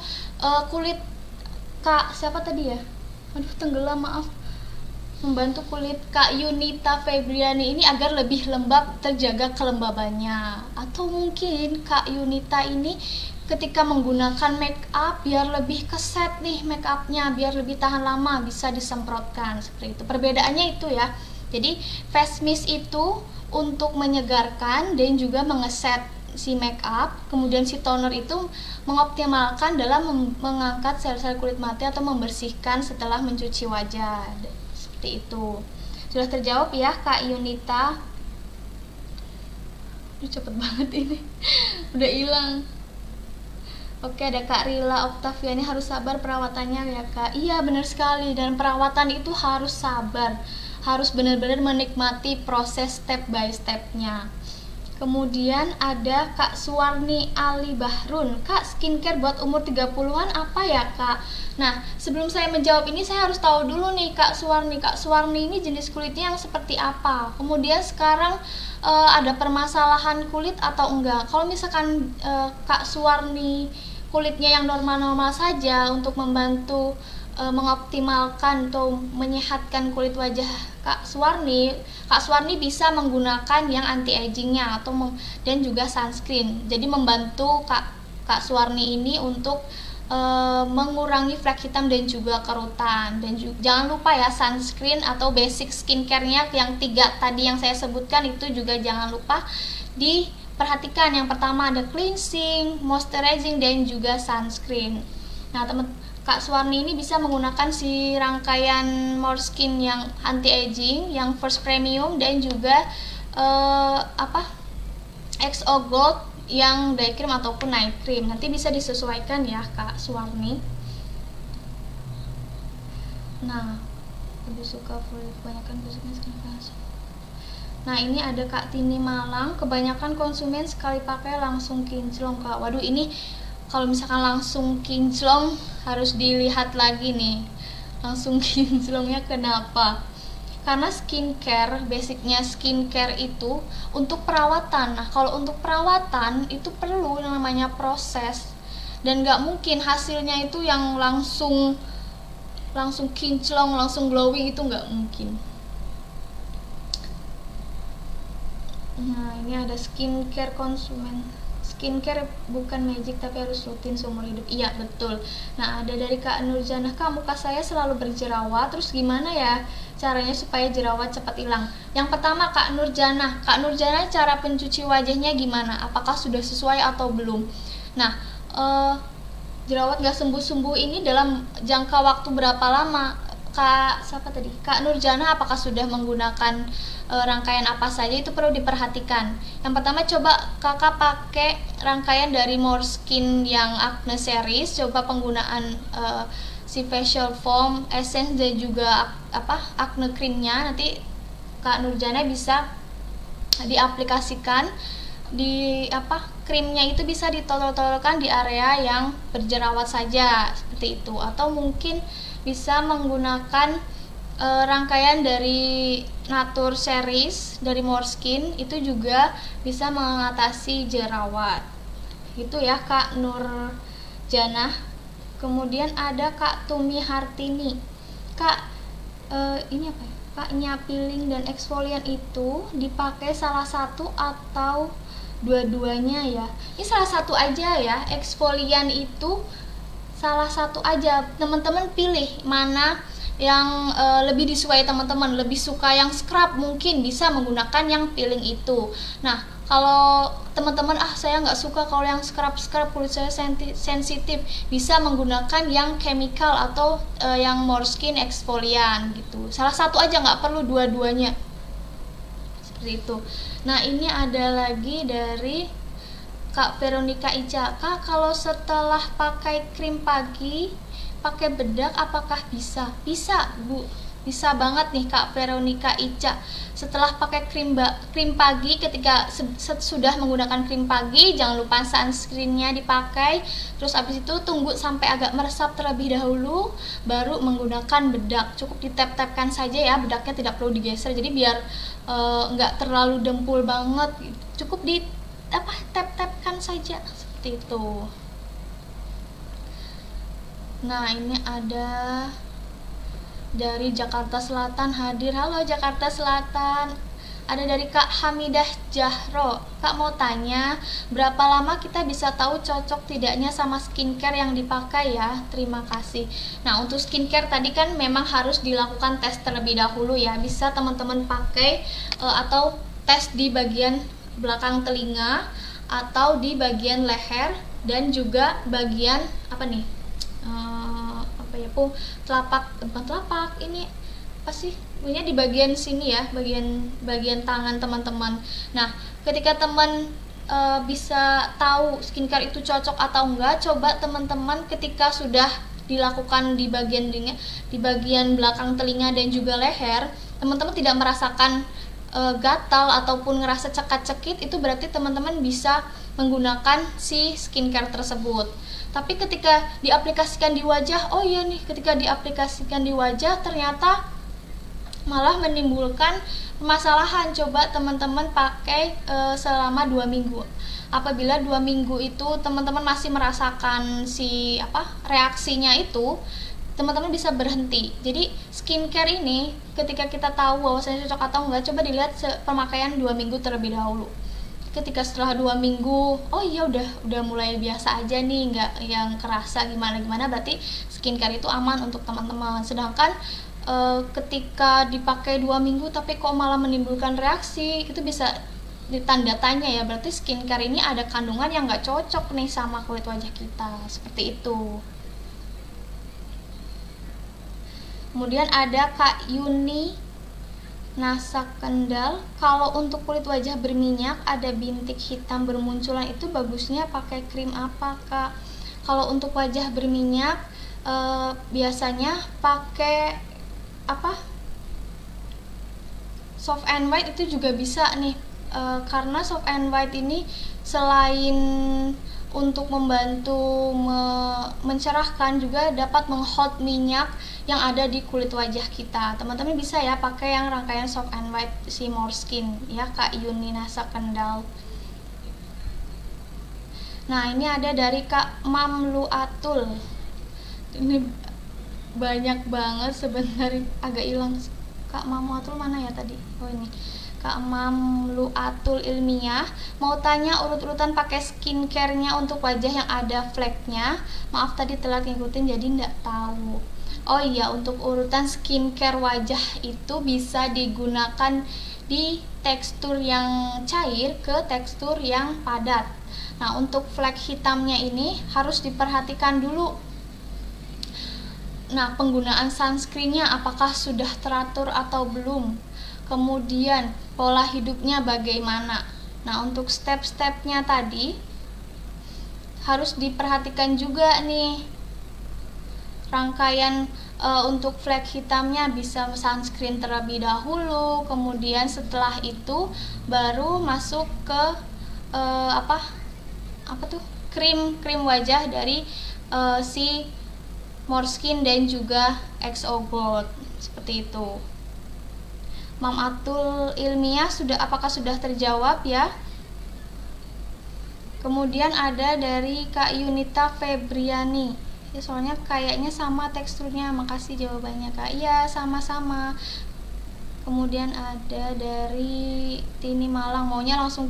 kulit Kak, siapa tadi ya? Aduh, tenggelam, maaf. Membantu kulit Kak Yunita Febriani ini agar lebih lembab, terjaga kelembabannya. Atau mungkin Kak Yunita ini ketika menggunakan make up biar lebih keset nih make upnya, biar lebih tahan lama, bisa disemprotkan seperti itu. Perbedaannya itu ya. Jadi face mist itu untuk menyegarkan dan juga mengeset si make up, kemudian si toner itu mengoptimalkan dalam mengangkat sel-sel kulit mati atau membersihkan setelah mencuci wajah. Seperti itu. Sudah terjawab ya Kak Yunita. Cepet banget ini. Udah hilang. Oke, ada Kak Rila Oktaviani, harus sabar perawatannya ya Kak. Iya, benar sekali, dan perawatan itu harus sabar, harus benar-benar menikmati proses step by stepnya. Kemudian ada Kak Suwarni Ali Bahrun. Kak, skincare buat umur 30-an apa ya Kak? Nah, sebelum saya menjawab ini saya harus tahu dulu nih Kak Suwarni. Kak Suwarni ini jenis kulitnya yang seperti apa? Kemudian sekarang ada permasalahan kulit atau enggak? Kalau misalkan Kak Suwarni kulitnya yang normal-normal saja, untuk membantu mengoptimalkan atau menyehatkan kulit wajah Kak Suwarni bisa menggunakan yang anti agingnya dan juga sunscreen. Jadi membantu Kak Suwarni ini untuk mengurangi flek hitam dan juga kerutan. Dan jangan lupa ya, sunscreen atau basic skincare-nya yang 3 tadi yang saya sebutkan itu juga jangan lupa diperhatikan. Yang pertama ada cleansing, moisturizing, dan juga sunscreen. Nah, Kak Suwarni ini bisa menggunakan si rangkaian More Skin yang anti aging, yang first premium, dan juga XO Gold yang day cream ataupun night cream. Nanti bisa disesuaikan ya Kak Suwarni. Nah, lebih suka kebanyakan konsumen sekali langsung. Nah, ini ada Kak Tini Malang, kebanyakan konsumen sekali pakai langsung kinclong Kak. Waduh, ini kalau misalkan langsung kinclong harus dilihat lagi nih, langsung kinclongnya kenapa. Karena skincare, basicnya skincare itu untuk perawatan. Nah, kalau untuk perawatan itu perlu yang namanya proses, dan nggak mungkin hasilnya itu yang langsung kinclong, langsung glowing, itu nggak mungkin. Nah, ini ada skincare konsumen. Skincare bukan magic tapi harus rutin seumur hidup. Iya, betul. Nah, ada dari Kak Nurjanah, Kak, muka saya selalu berjerawat, terus gimana ya caranya supaya jerawat cepat hilang? Yang pertama, Kak Nurjanah, cara pencuci wajahnya gimana? Apakah sudah sesuai atau belum? Nah, jerawat gak sembuh-sembuh ini dalam jangka waktu berapa lama? Kak Nurjana, apakah sudah menggunakan rangkaian apa saja, itu perlu diperhatikan. Yang pertama, coba kakak pakai rangkaian dari Moreskin yang Acne series, coba penggunaan si facial foam, essence, dan juga acne creamnya. Nanti Kak Nurjana bisa diaplikasikan di krimnya itu bisa ditolol-tololkan di area yang berjerawat saja, seperti itu. Atau mungkin bisa menggunakan rangkaian dari Nature series dari Moreskin, itu juga bisa mengatasi jerawat. Itu ya Kak Nur Janah. Kemudian ada Kak Tumi Hartini. Kak, ini apa ya? Kak, peeling dan eksfolian itu dipakai salah satu atau dua-duanya ya? Ini salah satu aja ya. Eksfolian itu salah satu aja. Teman-teman pilih mana yang lebih disukai teman-teman. Lebih suka yang scrub, mungkin bisa menggunakan yang peeling itu. Nah, kalau teman-teman saya nggak suka kalau yang scrub, kulit saya sensitif, bisa menggunakan yang chemical atau yang Moreskin exfoliant gitu. Salah satu aja, nggak perlu dua-duanya, seperti itu. Nah, ini ada lagi dari Kak Veronica Ica. Kak, kalau setelah pakai krim pagi pakai bedak apakah bisa? Bisa, Bu. Bisa banget nih Kak Veronica Ica. Setelah pakai krim pagi, ketika sudah menggunakan krim pagi, jangan lupa sunscreennya dipakai. Terus abis itu tunggu sampai agak meresap terlebih dahulu, baru menggunakan bedak. Cukup ditap-tapkan saja ya, bedaknya tidak perlu digeser. Jadi biar nggak terlalu dempul banget. Cukup di tap-tapkan saja, seperti itu. Nah, ini ada dari Jakarta Selatan hadir. Halo Jakarta Selatan. Ada dari Kak Hamidah Jahro. Kak mau tanya, berapa lama kita bisa tahu cocok tidaknya sama skincare yang dipakai ya? Terima kasih. Nah, untuk skincare tadi kan memang harus dilakukan tes terlebih dahulu ya. Bisa teman-teman pakai atau tes di bagian belakang telinga atau di bagian leher, dan juga bagian telapak ini apa sih? Ini di bagian sini ya, bagian tangan teman-teman. Nah, ketika teman bisa tahu skincare itu cocok atau enggak, coba teman-teman ketika sudah dilakukan di bagian belakang telinga dan juga leher, teman-teman tidak merasakan gatal ataupun ngerasa cekat-cekit, itu berarti teman-teman bisa menggunakan si skincare tersebut. Tapi ketika diaplikasikan di wajah, ketika diaplikasikan di wajah ternyata malah menimbulkan permasalahan. Coba teman-teman pakai selama 2 minggu. Apabila 2 minggu itu teman-teman masih merasakan reaksinya itu, teman-teman bisa berhenti. Jadi skincare ini ketika kita tahu bahwasanya cocok atau enggak, coba dilihat pemakaian 2 minggu terlebih dahulu. Ketika setelah 2 minggu, udah mulai biasa aja nih, nggak yang kerasa gimana-gimana, berarti skincare itu aman untuk teman-teman. Sedangkan ketika dipakai 2 minggu tapi kok malah menimbulkan reaksi, itu bisa ditanda tanya ya, berarti skincare ini ada kandungan yang nggak cocok nih sama kulit wajah kita, seperti itu. Kemudian ada Kak Yuni Nasa Kendal. Kalau untuk kulit wajah berminyak, ada bintik hitam bermunculan, itu bagusnya pakai krim apa Kak? Kalau untuk wajah berminyak biasanya pakai Soft and White itu juga bisa nih, karena Soft and White ini selain untuk membantu mencerahkan, juga dapat menghold minyak yang ada di kulit wajah kita. Teman-teman bisa ya pakai yang rangkaian Soft and White si Moreskin ya, Kak Yuni Nasa Kendal. Nah, ini ada dari Kak Mamlu Atul. Ini banyak banget, sebentar agak hilang. Kak Mamlu Atul mana ya tadi? Oh ini. Kak Mamlu Atul Ilmiah mau tanya urut-urutan pakai skincare-nya untuk wajah yang ada fleknya. Maaf tadi telat ngikutin jadi nggak tahu. Oh iya, untuk urutan skincare wajah itu bisa digunakan di tekstur yang cair ke tekstur yang padat. Nah, untuk flek hitamnya ini harus diperhatikan dulu. Nah, penggunaan sunscreennya apakah sudah teratur atau belum? Kemudian pola hidupnya bagaimana? Nah, untuk step-stepnya tadi harus diperhatikan juga nih. Rangkaian untuk flek hitamnya bisa sunscreen terlebih dahulu, kemudian setelah itu baru masuk ke krim wajah dari si Moreskin dan juga XO Gold, seperti itu. Mam Atul Ilmiah apakah sudah terjawab ya? Kemudian ada dari Kak Yunita Febriani. Ya, soalnya kayaknya sama teksturnya. Makasih jawabannya Kak. Iya, sama-sama. Kemudian ada dari Tini Malang, maunya langsung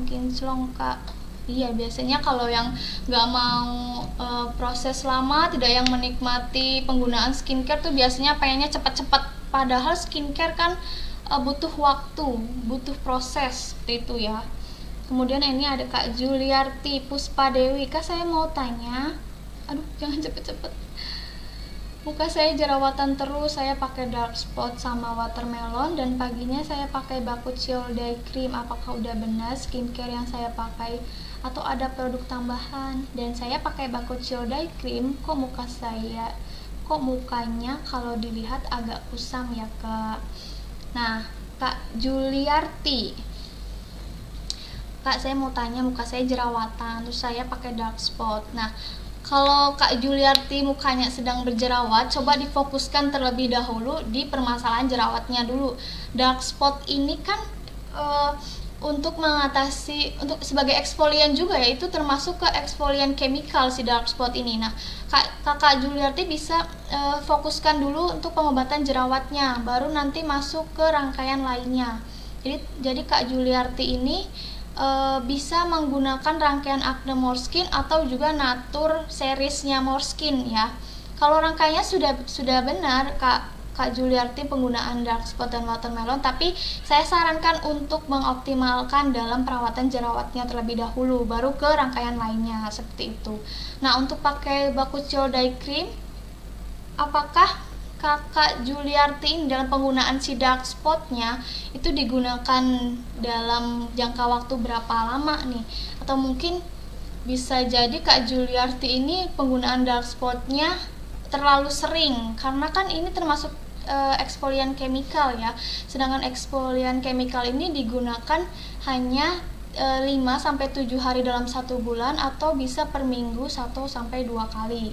kinclong Kak. Iya, biasanya kalau yang nggak mau proses lama, tidak yang menikmati penggunaan skincare tuh biasanya pengennya cepat-cepat. Padahal skincare kan butuh waktu, butuh proses, seperti itu ya. Kemudian ini ada Kak Juliarti Puspadewi. Kak, saya mau tanya, aduh jangan cepet-cepet. Muka saya jerawatan terus, saya pakai dark spot sama watermelon, dan paginya saya pakai Bakuchiol Day Cream. Apakah udah benar skincare yang saya pakai atau ada produk tambahan? Dan saya pakai Bakuchiol Day Cream, kok mukanya kalau dilihat agak kusam ya Kak. Nah, Kak Juliarti, Kak, saya mau tanya, muka saya jerawatan, terus saya pakai dark spot. Nah, kalau Kak Juliarti mukanya sedang berjerawat, coba difokuskan terlebih dahulu di permasalahan jerawatnya dulu. Dark spot ini kan untuk mengatasi, untuk sebagai eksfolian juga ya, itu termasuk ke eksfolian chemical si dark spot ini. Nah, Kakak Juliarti bisa fokuskan dulu untuk pengobatan jerawatnya, baru nanti masuk ke rangkaian lainnya. Jadi Kak Juliarti ini bisa menggunakan rangkaian Acne Moreskin atau juga Natur seriesnya Moreskin ya. Kalau rangkaiannya sudah benar Kak Juliarti penggunaan dark spot dan watermelon, tapi saya sarankan untuk mengoptimalkan dalam perawatan jerawatnya terlebih dahulu, baru ke rangkaian lainnya, seperti itu. Nah, untuk pakai Bakuchiol Day Cream, apakah Kakak Juliarti dalam penggunaan si dark spotnya itu digunakan dalam jangka waktu berapa lama nih? Atau mungkin bisa jadi Kak Juliarti ini penggunaan dark spotnya terlalu sering, karena kan ini termasuk eksfolian chemical ya. Sedangkan eksfolian chemical ini digunakan hanya 5-7 hari dalam 1 bulan, atau bisa per minggu 1-2 kali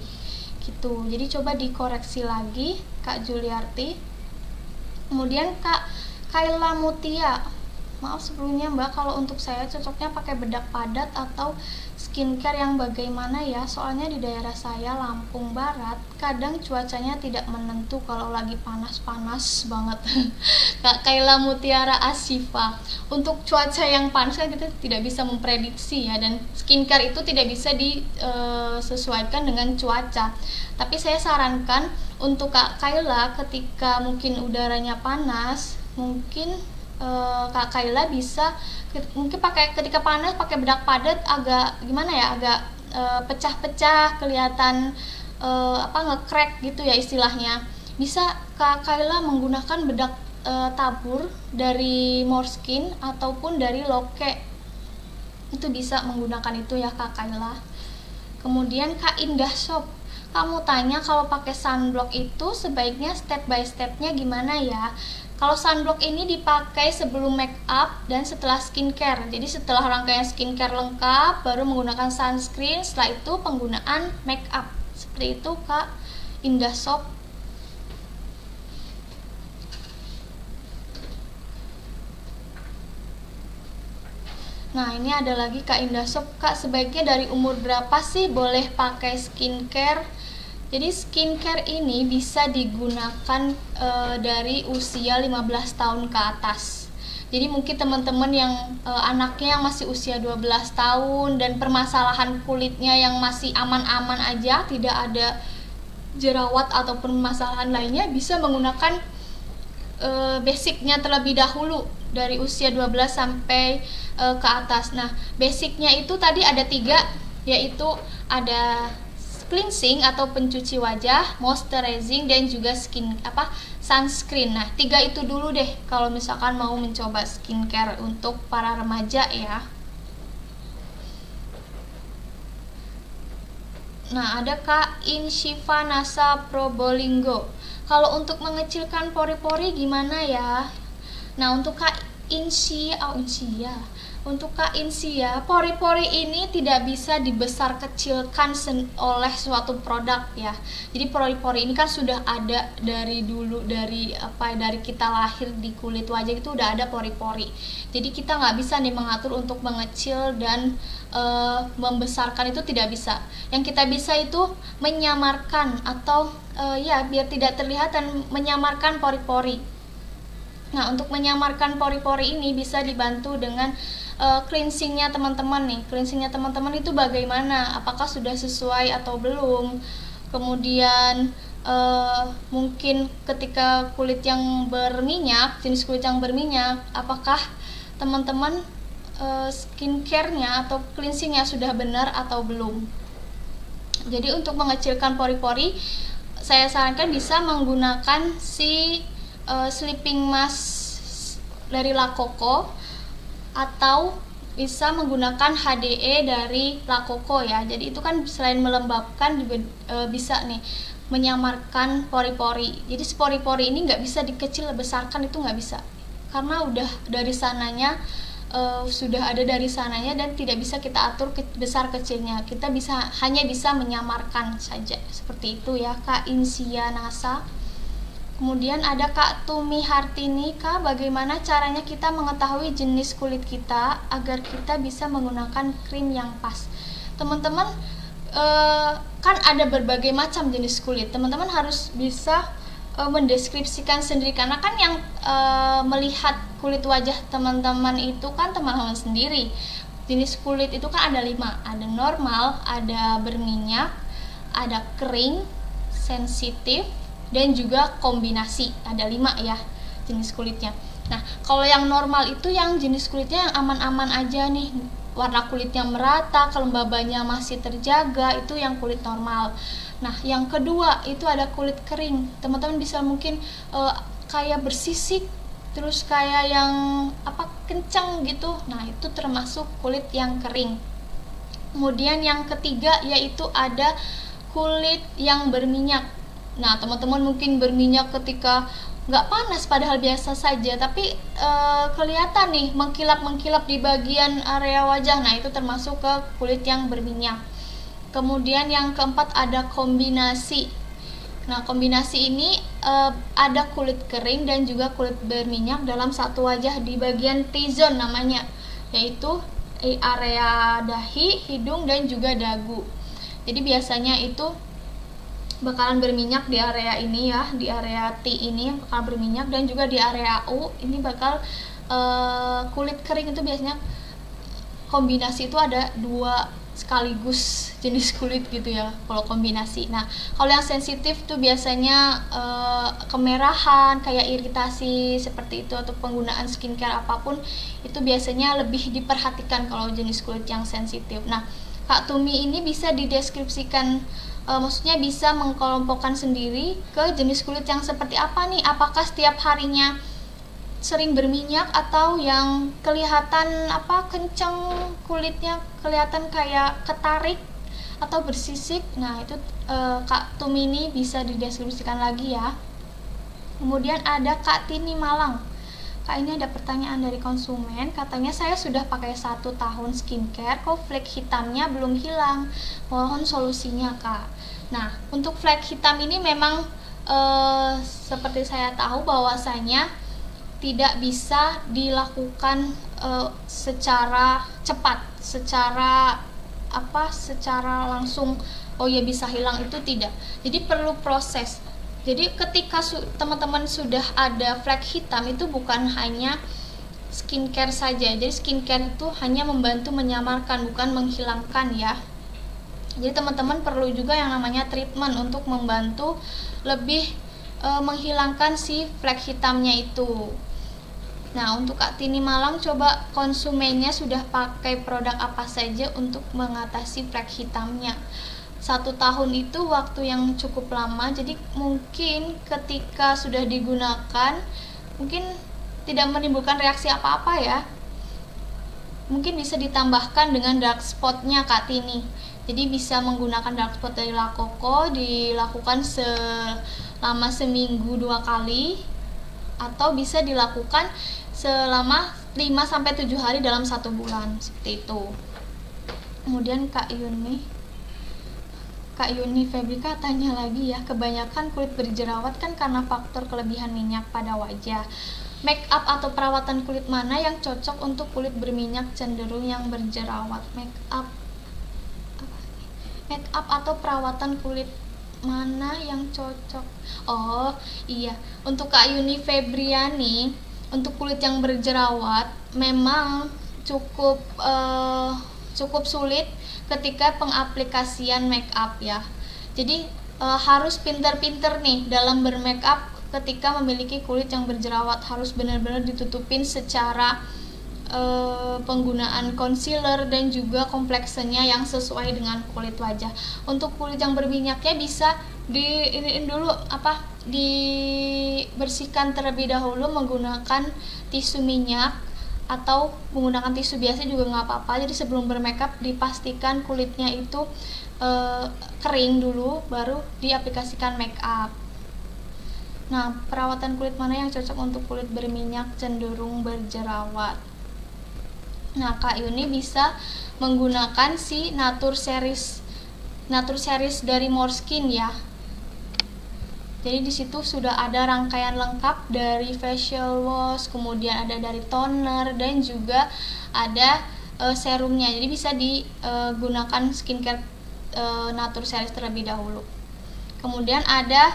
gitu. Jadi coba dikoreksi lagi Kak Juliarti. Kemudian Kak Kayla Mutia, maaf sebelumnya Mbak, kalau untuk saya cocoknya pakai bedak padat atau skincare yang bagaimana ya? Soalnya di daerah saya Lampung Barat kadang cuacanya tidak menentu kalau lagi panas-panas banget. Kak Kayla Mutiara Asifa, untuk cuaca yang panas kan kita tidak bisa memprediksi ya, dan skincare itu tidak bisa disesuaikan dengan cuaca. Tapi saya sarankan untuk Kak Kayla, ketika mungkin udaranya panas, mungkin Kak Kayla bisa mungkin ketika panas pakai bedak padat, agak gimana ya, agak pecah-pecah, kelihatan nge-crack gitu ya istilahnya. Bisa Kak Kayla menggunakan bedak tabur dari Moreskin ataupun dari Loke, itu bisa menggunakan itu ya Kak Kayla. Kemudian Kak Indah Shop, kamu tanya kalau pakai sunblock itu sebaiknya step by stepnya gimana ya. Kalau sunblock ini dipakai sebelum make up dan setelah skincare. Jadi setelah rangkaian skincare lengkap baru menggunakan sunscreen, setelah itu penggunaan make up. Seperti itu Kak Indah Shop. Nah ini ada lagi Kak Indah Shop, Kak sebaiknya dari umur berapa sih boleh pakai skincare? Jadi skincare ini bisa digunakan dari usia 15 tahun ke atas. Jadi mungkin teman-teman yang anaknya yang masih usia 12 tahun dan permasalahan kulitnya yang masih aman-aman aja, tidak ada jerawat ataupun permasalahan lainnya, bisa menggunakan basicnya terlebih dahulu dari usia 12 sampai ke atas. Nah, basicnya itu tadi ada 3, yaitu ada cleansing atau pencuci wajah, moisturizing, dan juga sunscreen. Nah, 3 itu dulu deh kalau misalkan mau mencoba skincare untuk para remaja ya. Nah, ada Kak Inshifa Nasa Probolinggo. Kalau untuk mengecilkan pori-pori gimana ya? Nah, untuk Kak untuk Kak Insia, pori-pori ini tidak bisa dibesar kecilkan oleh suatu produk ya. Jadi pori-pori ini kan sudah ada dari dulu, dari kita lahir di kulit wajah itu udah ada pori-pori. Jadi kita nggak bisa nih mengatur untuk mengecil dan membesarkan, itu tidak bisa. Yang kita bisa itu menyamarkan atau biar tidak terlihat dan menyamarkan pori-pori. Nah, untuk menyamarkan pori-pori ini bisa dibantu dengan cleansingnya teman-teman nih. Cleansingnya teman-teman itu bagaimana? Apakah sudah sesuai atau belum? Kemudian mungkin ketika kulit yang berminyak, jenis kulit yang berminyak, apakah teman-teman skincare-nya atau cleansingnya sudah benar atau belum? Jadi untuk mengecilkan pori-pori, saya sarankan bisa menggunakan si sleeping mask dari La Coco, atau bisa menggunakan HDE dari La Coco ya. Jadi itu kan selain melembabkan juga bisa nih menyamarkan pori-pori. Jadi si pori-pori ini nggak bisa dikecil besarkan, itu nggak bisa, karena udah dari sananya sudah ada dari sananya dan tidak bisa kita atur besar kecilnya. Kita hanya bisa menyamarkan saja. Seperti itu ya Kak Insia Nasa. Kemudian ada Kak Tumi Hartini, Kak, bagaimana caranya kita mengetahui jenis kulit kita agar kita bisa menggunakan krim yang pas? Teman-teman, kan ada berbagai macam jenis kulit. Teman-teman harus bisa mendeskripsikan sendiri, karena kan yang melihat kulit wajah teman-teman itu kan teman-teman sendiri. Jenis kulit itu kan ada 5, ada normal, ada berminyak, ada kering, sensitif, dan juga kombinasi. Ada 5 ya jenis kulitnya. Nah, kalau yang normal itu yang jenis kulitnya yang aman-aman aja nih, warna kulitnya merata, kelembabannya masih terjaga, itu yang kulit normal. Nah, yang kedua itu ada kulit kering. Teman-teman bisa mungkin kayak bersisik, terus kayak yang kencang gitu. Nah, itu termasuk kulit yang kering. Kemudian yang ketiga yaitu ada kulit yang berminyak. Nah, teman-teman mungkin berminyak ketika nggak panas padahal biasa saja, tapi kelihatan nih mengkilap-mengkilap di bagian area wajah. Nah, itu termasuk ke kulit yang berminyak. Kemudian yang keempat ada kombinasi. Nah, kombinasi ini ada kulit kering dan juga kulit berminyak dalam satu wajah di bagian T-zone namanya, yaitu area dahi, hidung, dan juga dagu. Jadi biasanya itu bakalan berminyak di area ini ya, di area T ini bakal berminyak, dan juga di area U ini bakal kulit kering. Itu biasanya kombinasi itu ada 2 sekaligus jenis kulit gitu ya kalau kombinasi. Nah, kalau yang sensitif tuh biasanya kemerahan, kayak iritasi seperti itu, atau penggunaan skincare apapun itu biasanya lebih diperhatikan kalau jenis kulit yang sensitif. Nah, Kak Tumi ini bisa dideskripsikan, maksudnya bisa mengkelompokkan sendiri ke jenis kulit yang seperti apa nih, apakah setiap harinya sering berminyak atau yang kelihatan kenceng kulitnya, kelihatan kayak ketarik, atau bersisik. Nah, itu Kak Tumini bisa dideskripsikan lagi ya. Kemudian ada Kak Tini Malang. Kak, ini ada pertanyaan dari konsumen, katanya saya sudah pakai 1 tahun skincare, kok flek hitamnya belum hilang, mohon solusinya Kak. Nah, untuk flek hitam ini memang seperti saya tahu bahwasanya tidak bisa dilakukan secara cepat, secara langsung oh ya bisa hilang, itu tidak. Jadi perlu proses. Jadi ketika teman-teman sudah ada flek hitam, itu bukan hanya skincare saja. Jadi skincare itu hanya membantu menyamarkan, bukan menghilangkan ya. Jadi teman-teman perlu juga yang namanya treatment untuk membantu lebih menghilangkan si flek hitamnya itu. Nah, untuk Kak Tini Malang, coba konsumennya sudah pakai produk apa saja untuk mengatasi flek hitamnya. 1 tahun itu waktu yang cukup lama, jadi mungkin ketika sudah digunakan mungkin tidak menimbulkan reaksi apa-apa ya. Mungkin bisa ditambahkan dengan dark spotnya Kak Tini. Jadi bisa menggunakan dark spot dari La Coco, dilakukan selama seminggu 2 kali, atau bisa dilakukan selama 5-7 hari dalam 1 bulan, seperti itu. Kemudian Kak Yuni Febrika tanya lagi ya, kebanyakan kulit berjerawat kan karena faktor kelebihan minyak pada wajah. Make up atau perawatan kulit mana yang cocok untuk kulit berminyak cenderung yang berjerawat? Make up atau perawatan kulit mana yang cocok? Oh iya, untuk Kak Yuni Febriani, untuk kulit yang berjerawat memang cukup sulit ketika pengaplikasian make up ya. Jadi harus pinter-pinter nih dalam bermake up. Ketika memiliki kulit yang berjerawat, harus benar-benar ditutupin secara penggunaan concealer dan juga kompleksenya yang sesuai dengan kulit wajah. Untuk kulit yang berminyaknya bisa dibersihkan terlebih dahulu menggunakan tisu minyak, atau menggunakan tisu biasa juga nggak apa-apa. Jadi sebelum bermakeup dipastikan kulitnya itu kering dulu, baru diaplikasikan makeup. Nah, perawatan kulit mana yang cocok untuk kulit berminyak cenderung berjerawat? Nah, Kak Yuni bisa menggunakan si Nature Series dari Moreskin ya. Jadi di situ sudah ada rangkaian lengkap dari facial wash, kemudian ada dari toner, dan juga ada serumnya. Jadi bisa digunakan skincare Nature Series terlebih dahulu. Kemudian ada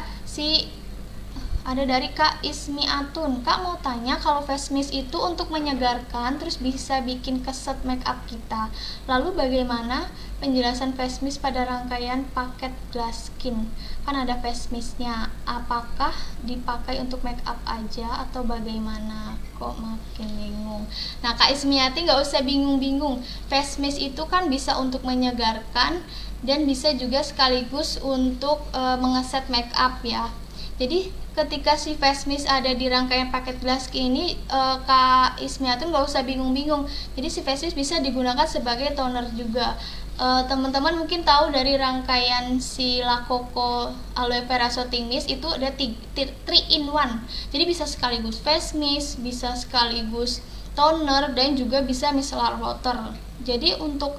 dari Kak Ismi Atun. Kak mau tanya, kalau face mist itu untuk menyegarkan terus bisa bikin keset make up kita. Lalu bagaimana penjelasan face mist pada rangkaian paket glass skin? Kan ada face mistnya. Apakah dipakai untuk make up aja atau bagaimana? Kok makin bingung. Nah, Kak Ismiati nggak usah bingung-bingung. Face mist itu kan bisa untuk menyegarkan dan bisa juga sekaligus untuk mengeset make up ya. Jadi ketika si face mist ada di rangkaian paket glass skin ini, Kak Ismiatun nggak usah bingung-bingung. Jadi si face mist bisa digunakan sebagai toner juga. Teman-teman mungkin tahu dari rangkaian si La Coco Aloe Vera Soothing Mist itu ada 3 in 1. Jadi bisa sekaligus face mist, bisa sekaligus toner, dan juga bisa micellar water. Jadi untuk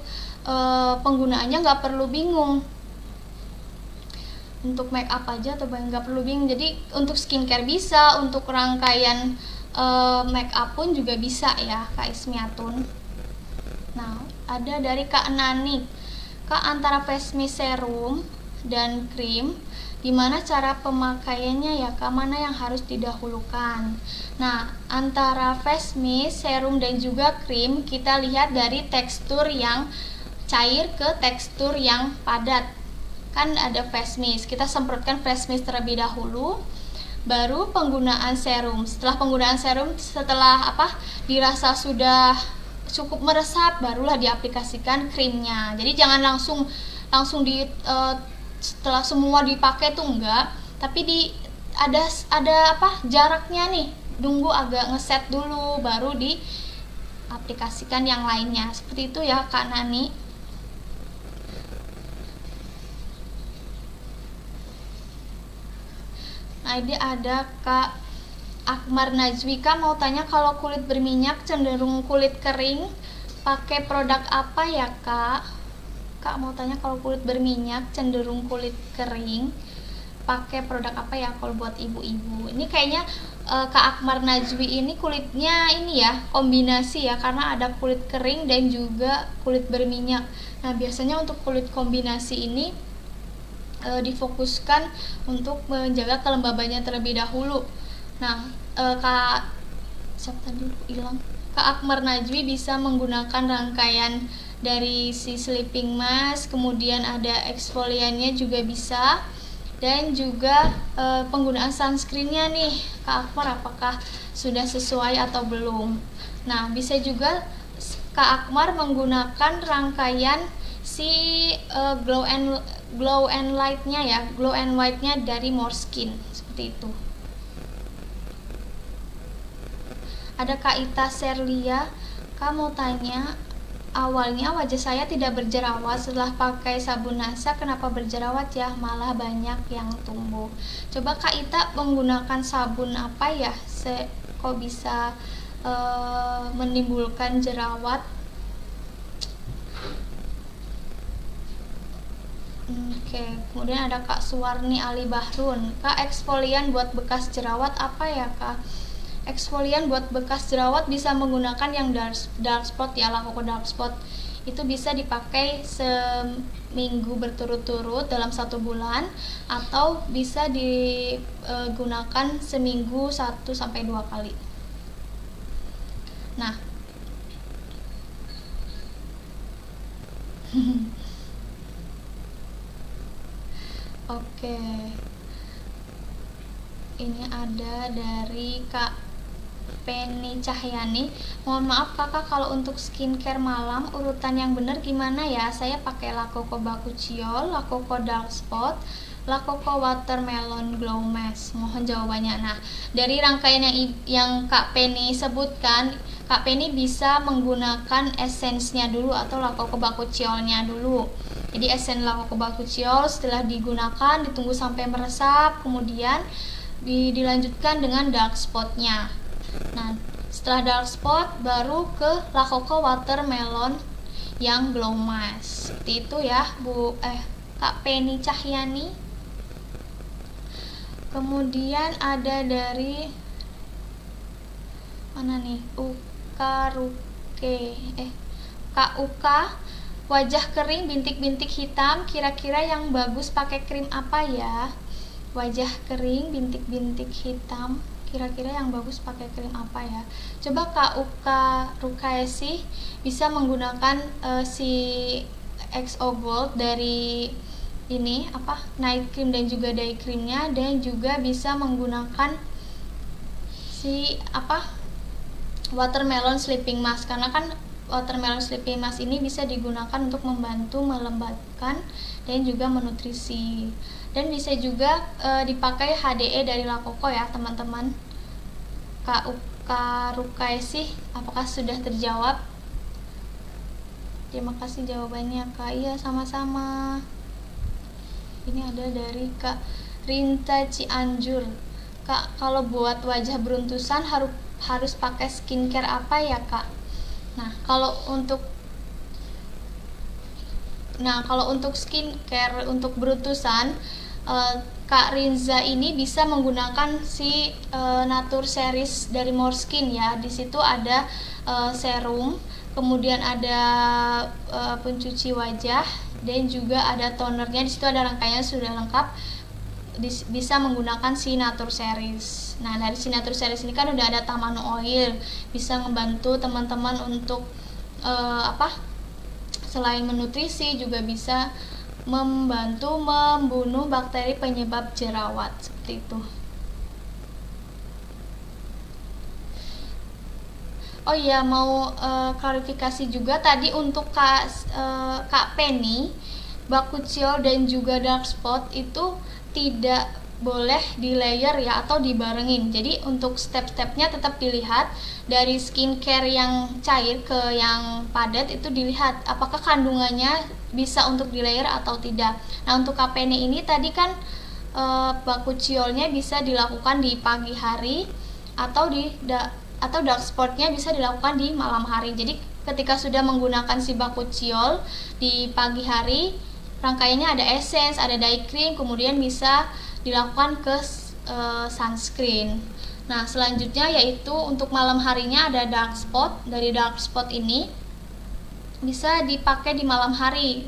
penggunaannya nggak perlu bingung. Untuk make up aja atau nggak perlu bingung. Jadi untuk skincare bisa, untuk rangkaian make up pun juga bisa ya Kak Ismiatun. Nah, ada dari Kak Nani. Kak, antara face mist serum dan krim, gimana cara pemakaiannya ya Kak? Mana yang harus didahulukan? Nah, antara face mist, serum, dan juga krim, kita lihat dari tekstur yang cair ke tekstur yang padat. Kan ada face mist, kita semprotkan face mist terlebih dahulu, baru penggunaan serum. Setelah penggunaan serum, dirasa sudah cukup meresap, barulah diaplikasikan krimnya. Jadi jangan langsung setelah semua dipakai tuh enggak, tapi ada jaraknya nih, tunggu agak ngeset dulu baru diaplikasikan yang lainnya. Seperti itu ya Kak Nani. Nah, ini ada Kak Akmar Najwi. Kak mau tanya, kalau kulit berminyak cenderung kulit kering, pakai produk apa ya Kak? Kak mau tanya, kalau kulit berminyak cenderung kulit kering, pakai produk apa ya kalau buat ibu-ibu? Ini kayaknya Kak Akmar Najwi ini kulitnya ini ya, kombinasi ya, karena ada kulit kering dan juga kulit berminyak. Nah, biasanya untuk kulit kombinasi ini difokuskan untuk menjaga kelembabannya terlebih dahulu. Nah, Kak Akmar Najwi bisa menggunakan rangkaian dari si sleeping mask, kemudian ada eksfoliannya juga bisa, dan juga penggunaan sunscreennya nih Kak Akmar apakah sudah sesuai atau belum. Nah, bisa juga Kak Akmar menggunakan rangkaian si glow and light-nya ya, glow and white-nya dari Moreskin seperti itu. Ada Kak Ita Serlia, Kak mau tanya, awalnya wajah saya tidak berjerawat, setelah pakai sabun NASA kenapa berjerawat ya, malah banyak yang tumbuh. Coba Kak Ita menggunakan sabun apa ya, kok bisa menimbulkan jerawat? Oke, kemudian ada Kak Suwarni Ali Bahrun, Kak eksfolian buat bekas jerawat apa ya Kak? Eksfolian buat bekas jerawat bisa menggunakan yang dark spot ya, Lakoko dark spot. Itu bisa dipakai seminggu berturut-turut dalam 1 bulan, atau bisa digunakan seminggu 1-2 kali. Nah, oke. Ini ada dari Kak Penny Cahyani. Mohon maaf Kakak, kalau untuk skincare malam urutan yang benar gimana ya? Saya pakai La Coco Bakuchiol, La Coco Dark Spot, La Coco Watermelon Glow Mask. Mohon jawabannya. Nah, dari rangkaian yang Kak Penny sebutkan, Kak Penny bisa menggunakan esensnya dulu atau La Coco Bakuchiolnya dulu. Jadi esen La Coco Bakuchiol setelah digunakan ditunggu sampai meresap, kemudian dilanjutkan dengan dark spotnya. Nah, setelah dark spot baru ke La Coco Watermelon yang glow mask. Seperti itu ya Kak Penny Cahyani. Kemudian ada dari mana nih, Kak Uka, wajah kering bintik-bintik hitam, kira-kira yang bagus pakai krim apa ya? Wajah kering bintik-bintik hitam, kira-kira yang bagus pakai krim apa ya? Coba Kak Uka Rukaesi bisa menggunakan si XO Gold dari ini night cream dan juga day creamnya, dan juga bisa menggunakan si watermelon sleeping mask, karena kan watermelon sleeping mask ini bisa digunakan untuk membantu melembabkan dan juga menutrisi. Dan bisa juga dipakai HDE dari La Coco ya teman-teman. Kak Rukaesi, apakah sudah terjawab? Terima kasih jawabannya Kak. Iya, sama-sama. Ini ada dari Kak Rinta Cianjur, Kak kalau buat wajah beruntusan harus pakai skincare apa ya Kak? Nah, kalau untuk skincare untuk beruntusan, Kak Rinza ini bisa menggunakan si Nature Series dari Moreskin ya. Di situ ada serum, kemudian ada pencuci wajah, dan juga ada tonernya. Di situ ada rangkaian sudah lengkap. Bisa menggunakan si Nature Series. Nah, dari si Nature Series ini kan udah ada Tamano Oil, bisa membantu teman-teman untuk selain menutrisi juga bisa membantu membunuh bakteri penyebab jerawat seperti itu. Oh iya, mau klarifikasi juga tadi untuk Kak Penny, Bakuchiol dan juga dark spot itu tidak boleh di layer ya, atau dibarengin. Jadi untuk step-stepnya tetap dilihat, dari skincare yang cair ke yang padat itu dilihat apakah kandungannya bisa untuk di layer atau tidak. Nah, untuk Kak Penny ini tadi kan bakuchiolnya bisa dilakukan di pagi hari atau dark spotnya bisa dilakukan di malam hari. Jadi ketika sudah menggunakan si bakuchiol di pagi hari, rangkaiannya ada essence, ada dye cream, kemudian bisa dilakukan ke sunscreen. Nah, selanjutnya yaitu untuk malam harinya ada dark spot. Dari dark spot ini bisa dipakai di malam hari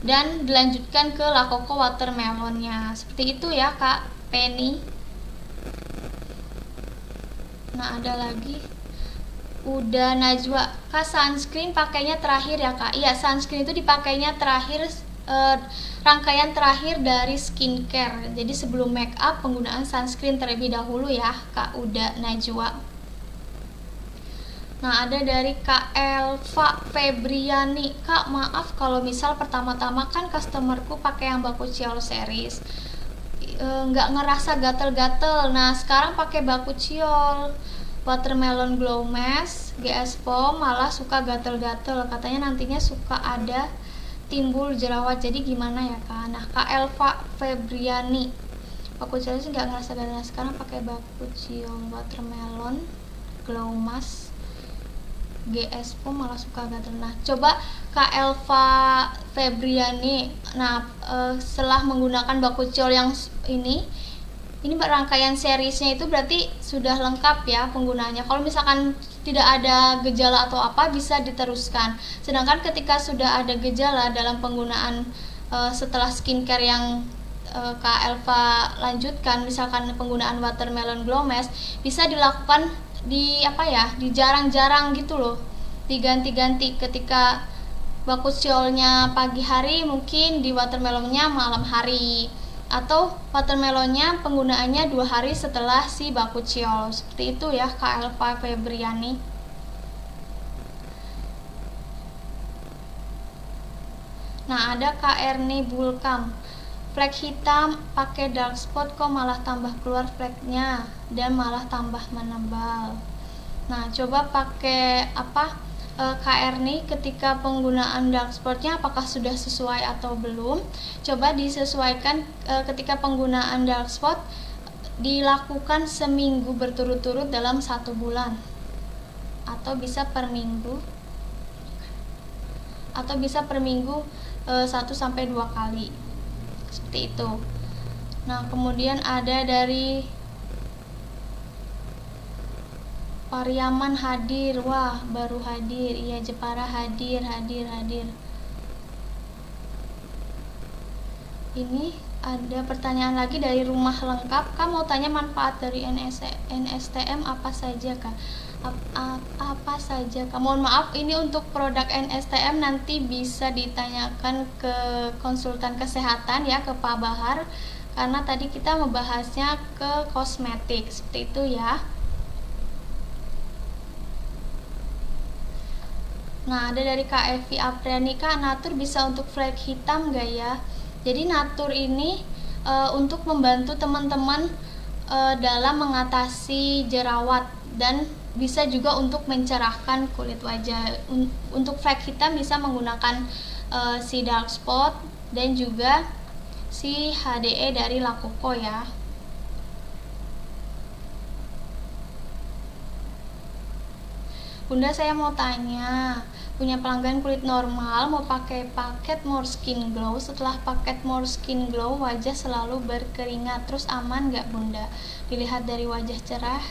dan dilanjutkan ke La Coco watermelonnya. Seperti itu ya Kak Penny. Nah, ada lagi. Udah Najwa, Kak sunscreen pakainya terakhir ya Kak? Iya, sunscreen itu dipakainya terakhir, rangkaian terakhir dari skincare. Jadi sebelum make up penggunaan sunscreen terlebih dahulu ya Kak Uda Najwa. Nah, ada dari Kak Elva Febriani. Kak, maaf kalau misal pertama-tama kan customerku pakai yang bakuchiol series, nggak ngerasa gatel-gatel. Nah, sekarang pakai bakuchiol watermelon glow mask GS Foam malah suka gatel-gatel. Katanya nantinya suka ada timbul jerawat. Jadi gimana ya Kak? Nah, Kak Elva Febriani, bakuchiol sih nggak ngerasa gatel. Sekarang pakai bakuchiol watermelon glow mask GS Foam malah suka gatel. Nah, coba Kak Elva Febriani, nah setelah menggunakan bakuchiol yang ini rangkaian seriesnya itu berarti sudah lengkap ya penggunaannya. Kalau misalkan tidak ada gejala atau apa bisa diteruskan. Sedangkan ketika sudah ada gejala dalam penggunaan setelah skincare yang Kak Elva lanjutkan, misalkan penggunaan watermelon glow mask, bisa dilakukan di jarang-jarang gitu loh, diganti-ganti. Ketika bakuchiolnya pagi hari, mungkin di watermelonnya malam hari, atau watermelonnya penggunaannya 2 hari setelah si bakuchiol. Seperti itu ya Kak Elva Febriani. Nah, ada Kak Erni Bulkam, flek hitam pakai dark spot kok malah tambah keluar fleknya dan malah tambah menebal. Nah, coba pakai Kak Erni, ketika penggunaan dark spotnya apakah sudah sesuai atau belum? Coba disesuaikan. Ketika penggunaan dark spot dilakukan seminggu berturut-turut dalam 1 bulan, atau bisa per minggu, 1-2 kali, seperti itu. Nah, kemudian ada dari Pariaman hadir. Wah, baru hadir. Iya, Jepara hadir. Ini ada pertanyaan lagi dari Rumah Lengkap. Kak mau tanya manfaat dari NSTM apa saja Kak? Apa saja Kak? Mohon maaf, ini untuk produk NSTM nanti bisa ditanyakan ke konsultan kesehatan ya, ke Pak Bahar, karena tadi kita membahasnya ke kosmetik. Seperti itu ya. Nah, ada dari Kak Evi Apriani, Kak, Natur bisa untuk flek hitam gak ya? Jadi Natur ini untuk membantu teman-teman dalam mengatasi jerawat, dan bisa juga untuk mencerahkan kulit wajah. Untuk flek hitam bisa menggunakan si dark spot dan juga si HDE dari La Coco ya. Bunda, saya mau tanya, punya pelanggan kulit normal mau pakai paket More Skin Glow. Setelah paket More Skin Glow wajah selalu berkeringat, terus aman gak Bunda? Dilihat dari wajah cerah,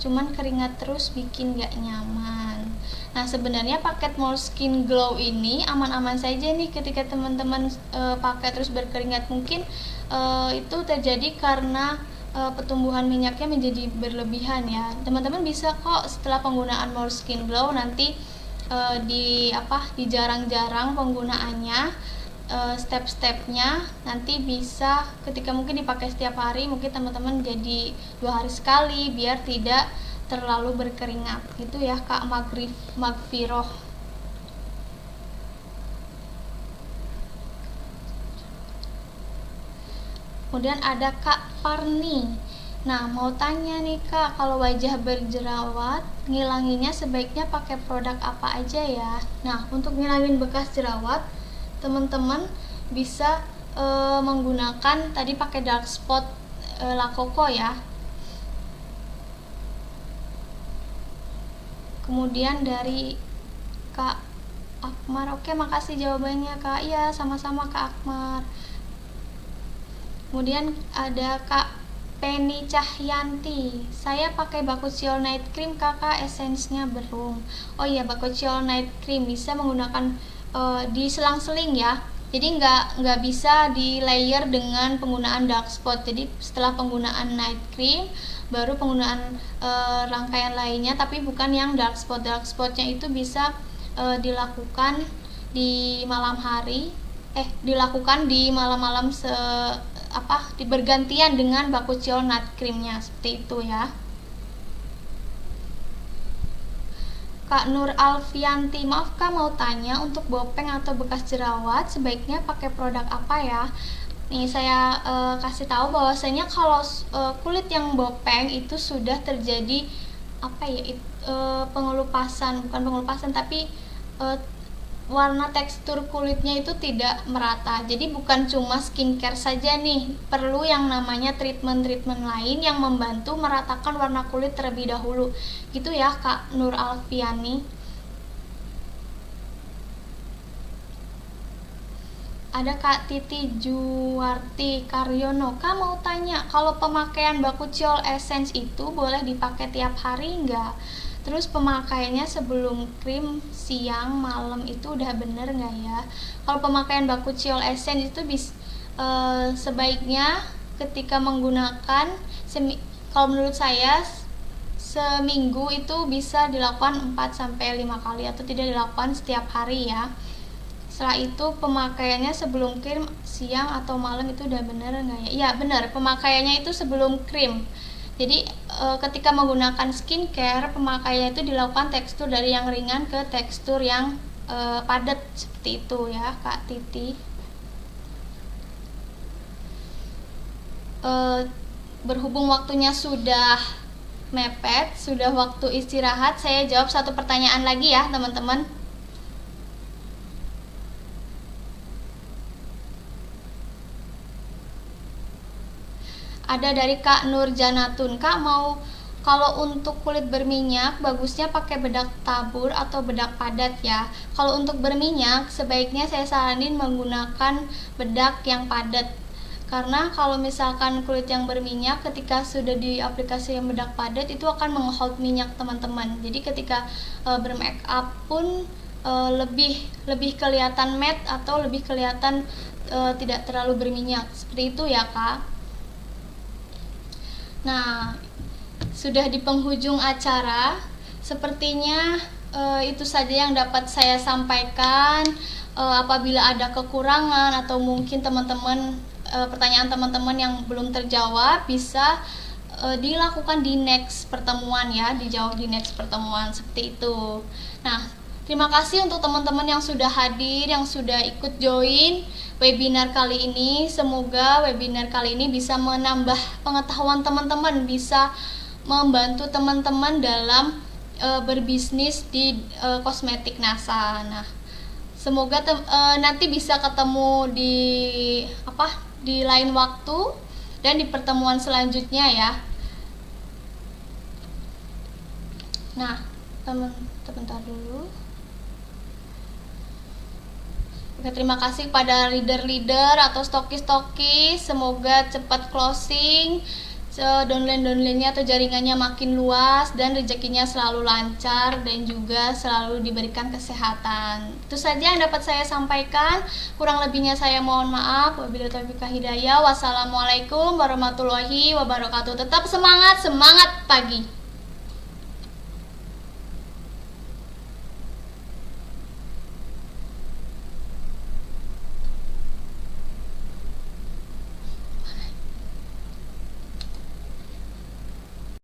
cuman keringat terus bikin gak nyaman. Nah, sebenarnya paket More Skin Glow ini aman-aman saja nih ketika teman-teman pakai terus berkeringat. Mungkin itu terjadi karena pertumbuhan minyaknya menjadi berlebihan ya. Teman-teman bisa kok setelah penggunaan More Skin Glow nanti di jarang-jarang penggunaannya, step-stepnya nanti bisa ketika mungkin dipakai setiap hari, mungkin teman-teman jadi 2 hari sekali biar tidak terlalu berkeringat gitu ya Kak Magfiroh. Kemudian ada Kak Parni. Nah, mau tanya nih Kak, kalau wajah berjerawat, ngilanginnya sebaiknya pakai produk apa aja ya? Nah, untuk ngilangin bekas jerawat, teman-teman bisa menggunakan tadi pakai dark spot La Coco ya. Kemudian dari Kak Akmar, oke makasih jawabannya Kak. Iya sama-sama Kak Akmar. Kemudian ada Kak Penny Cahyanti, saya pakai Bakuchiol Night Cream kakak, esensnya belum. Oh iya, Bakuchiol Night Cream bisa menggunakan diselang-seling ya. Jadi nggak bisa di layer dengan penggunaan dark spot. Jadi setelah penggunaan night cream baru penggunaan rangkaian lainnya, tapi bukan yang dark spot. Dark spotnya itu bisa dilakukan di malam hari, dilakukan di malam-malam bergantian dengan Bakuchiol Night Creamnya, seperti itu ya. Kak Nur Alfianti, maaf Kak mau tanya, untuk bopeng atau bekas jerawat sebaiknya pakai produk apa ya? Nih saya kasih tahu bahwasanya kalau kulit yang bopeng itu sudah terjadi pengelupasan, bukan pengelupasan tapi warna tekstur kulitnya itu tidak merata. Jadi bukan cuma skincare saja nih, perlu yang namanya treatment-treatment lain yang membantu meratakan warna kulit terlebih dahulu. Gitu ya Kak Nur Alfiani. Ada Kak Titi Juwarti Karyono, Kak mau tanya, kalau pemakaian Bakuchiol Essence itu boleh dipakai tiap hari enggak? Terus pemakaiannya sebelum krim, siang, malam itu udah bener nggak ya? Kalau pemakaian Bakuchiol Essence itu sebaiknya ketika menggunakan kalau menurut saya seminggu itu bisa dilakukan 4-5 kali atau tidak dilakukan setiap hari ya. Setelah itu pemakaiannya sebelum krim, siang atau malam itu udah bener nggak ya? Iya bener, pemakaiannya itu sebelum krim. Jadi ketika menggunakan skincare, pemakaiannya itu dilakukan tekstur dari yang ringan ke tekstur yang padat, seperti itu ya Kak Titi. Berhubung waktunya sudah mepet, sudah waktu istirahat, saya jawab satu pertanyaan lagi ya teman-teman. Ada dari Kak Nur Janatun, Kak mau kalau untuk kulit berminyak bagusnya pakai bedak tabur atau bedak padat ya. Kalau untuk berminyak sebaiknya saya saranin menggunakan bedak yang padat. Karena kalau misalkan kulit yang berminyak ketika sudah diaplikasikan bedak padat itu akan menghold minyak teman-teman. Jadi ketika bermake up pun lebih kelihatan matte atau lebih kelihatan tidak terlalu berminyak. Seperti itu ya Kak. Nah, sudah di penghujung acara, sepertinya itu saja yang dapat saya sampaikan. Apabila ada kekurangan atau mungkin teman-teman pertanyaan teman-teman yang belum terjawab, bisa dilakukan di next pertemuan ya, dijawab di next pertemuan, seperti itu. Nah, terima kasih untuk teman-teman yang sudah hadir, yang sudah ikut join webinar kali ini. Semoga webinar kali ini bisa menambah pengetahuan teman-teman, bisa membantu teman-teman dalam berbisnis di kosmetik NASA. Nah, semoga nanti bisa ketemu di lain waktu dan di pertemuan selanjutnya ya. Nah, sebentar dulu. Oke, terima kasih pada leader-leader atau stokis-stokis. Semoga cepat closing, downline-downline-nya atau jaringannya makin luas dan rezekinya selalu lancar dan juga selalu diberikan kesehatan. Itu saja yang dapat saya sampaikan. Kurang lebihnya saya mohon maaf. Wabillahi taufiq wal hidayah. Wassalamualaikum warahmatullahi wabarakatuh. Tetap semangat, semangat pagi.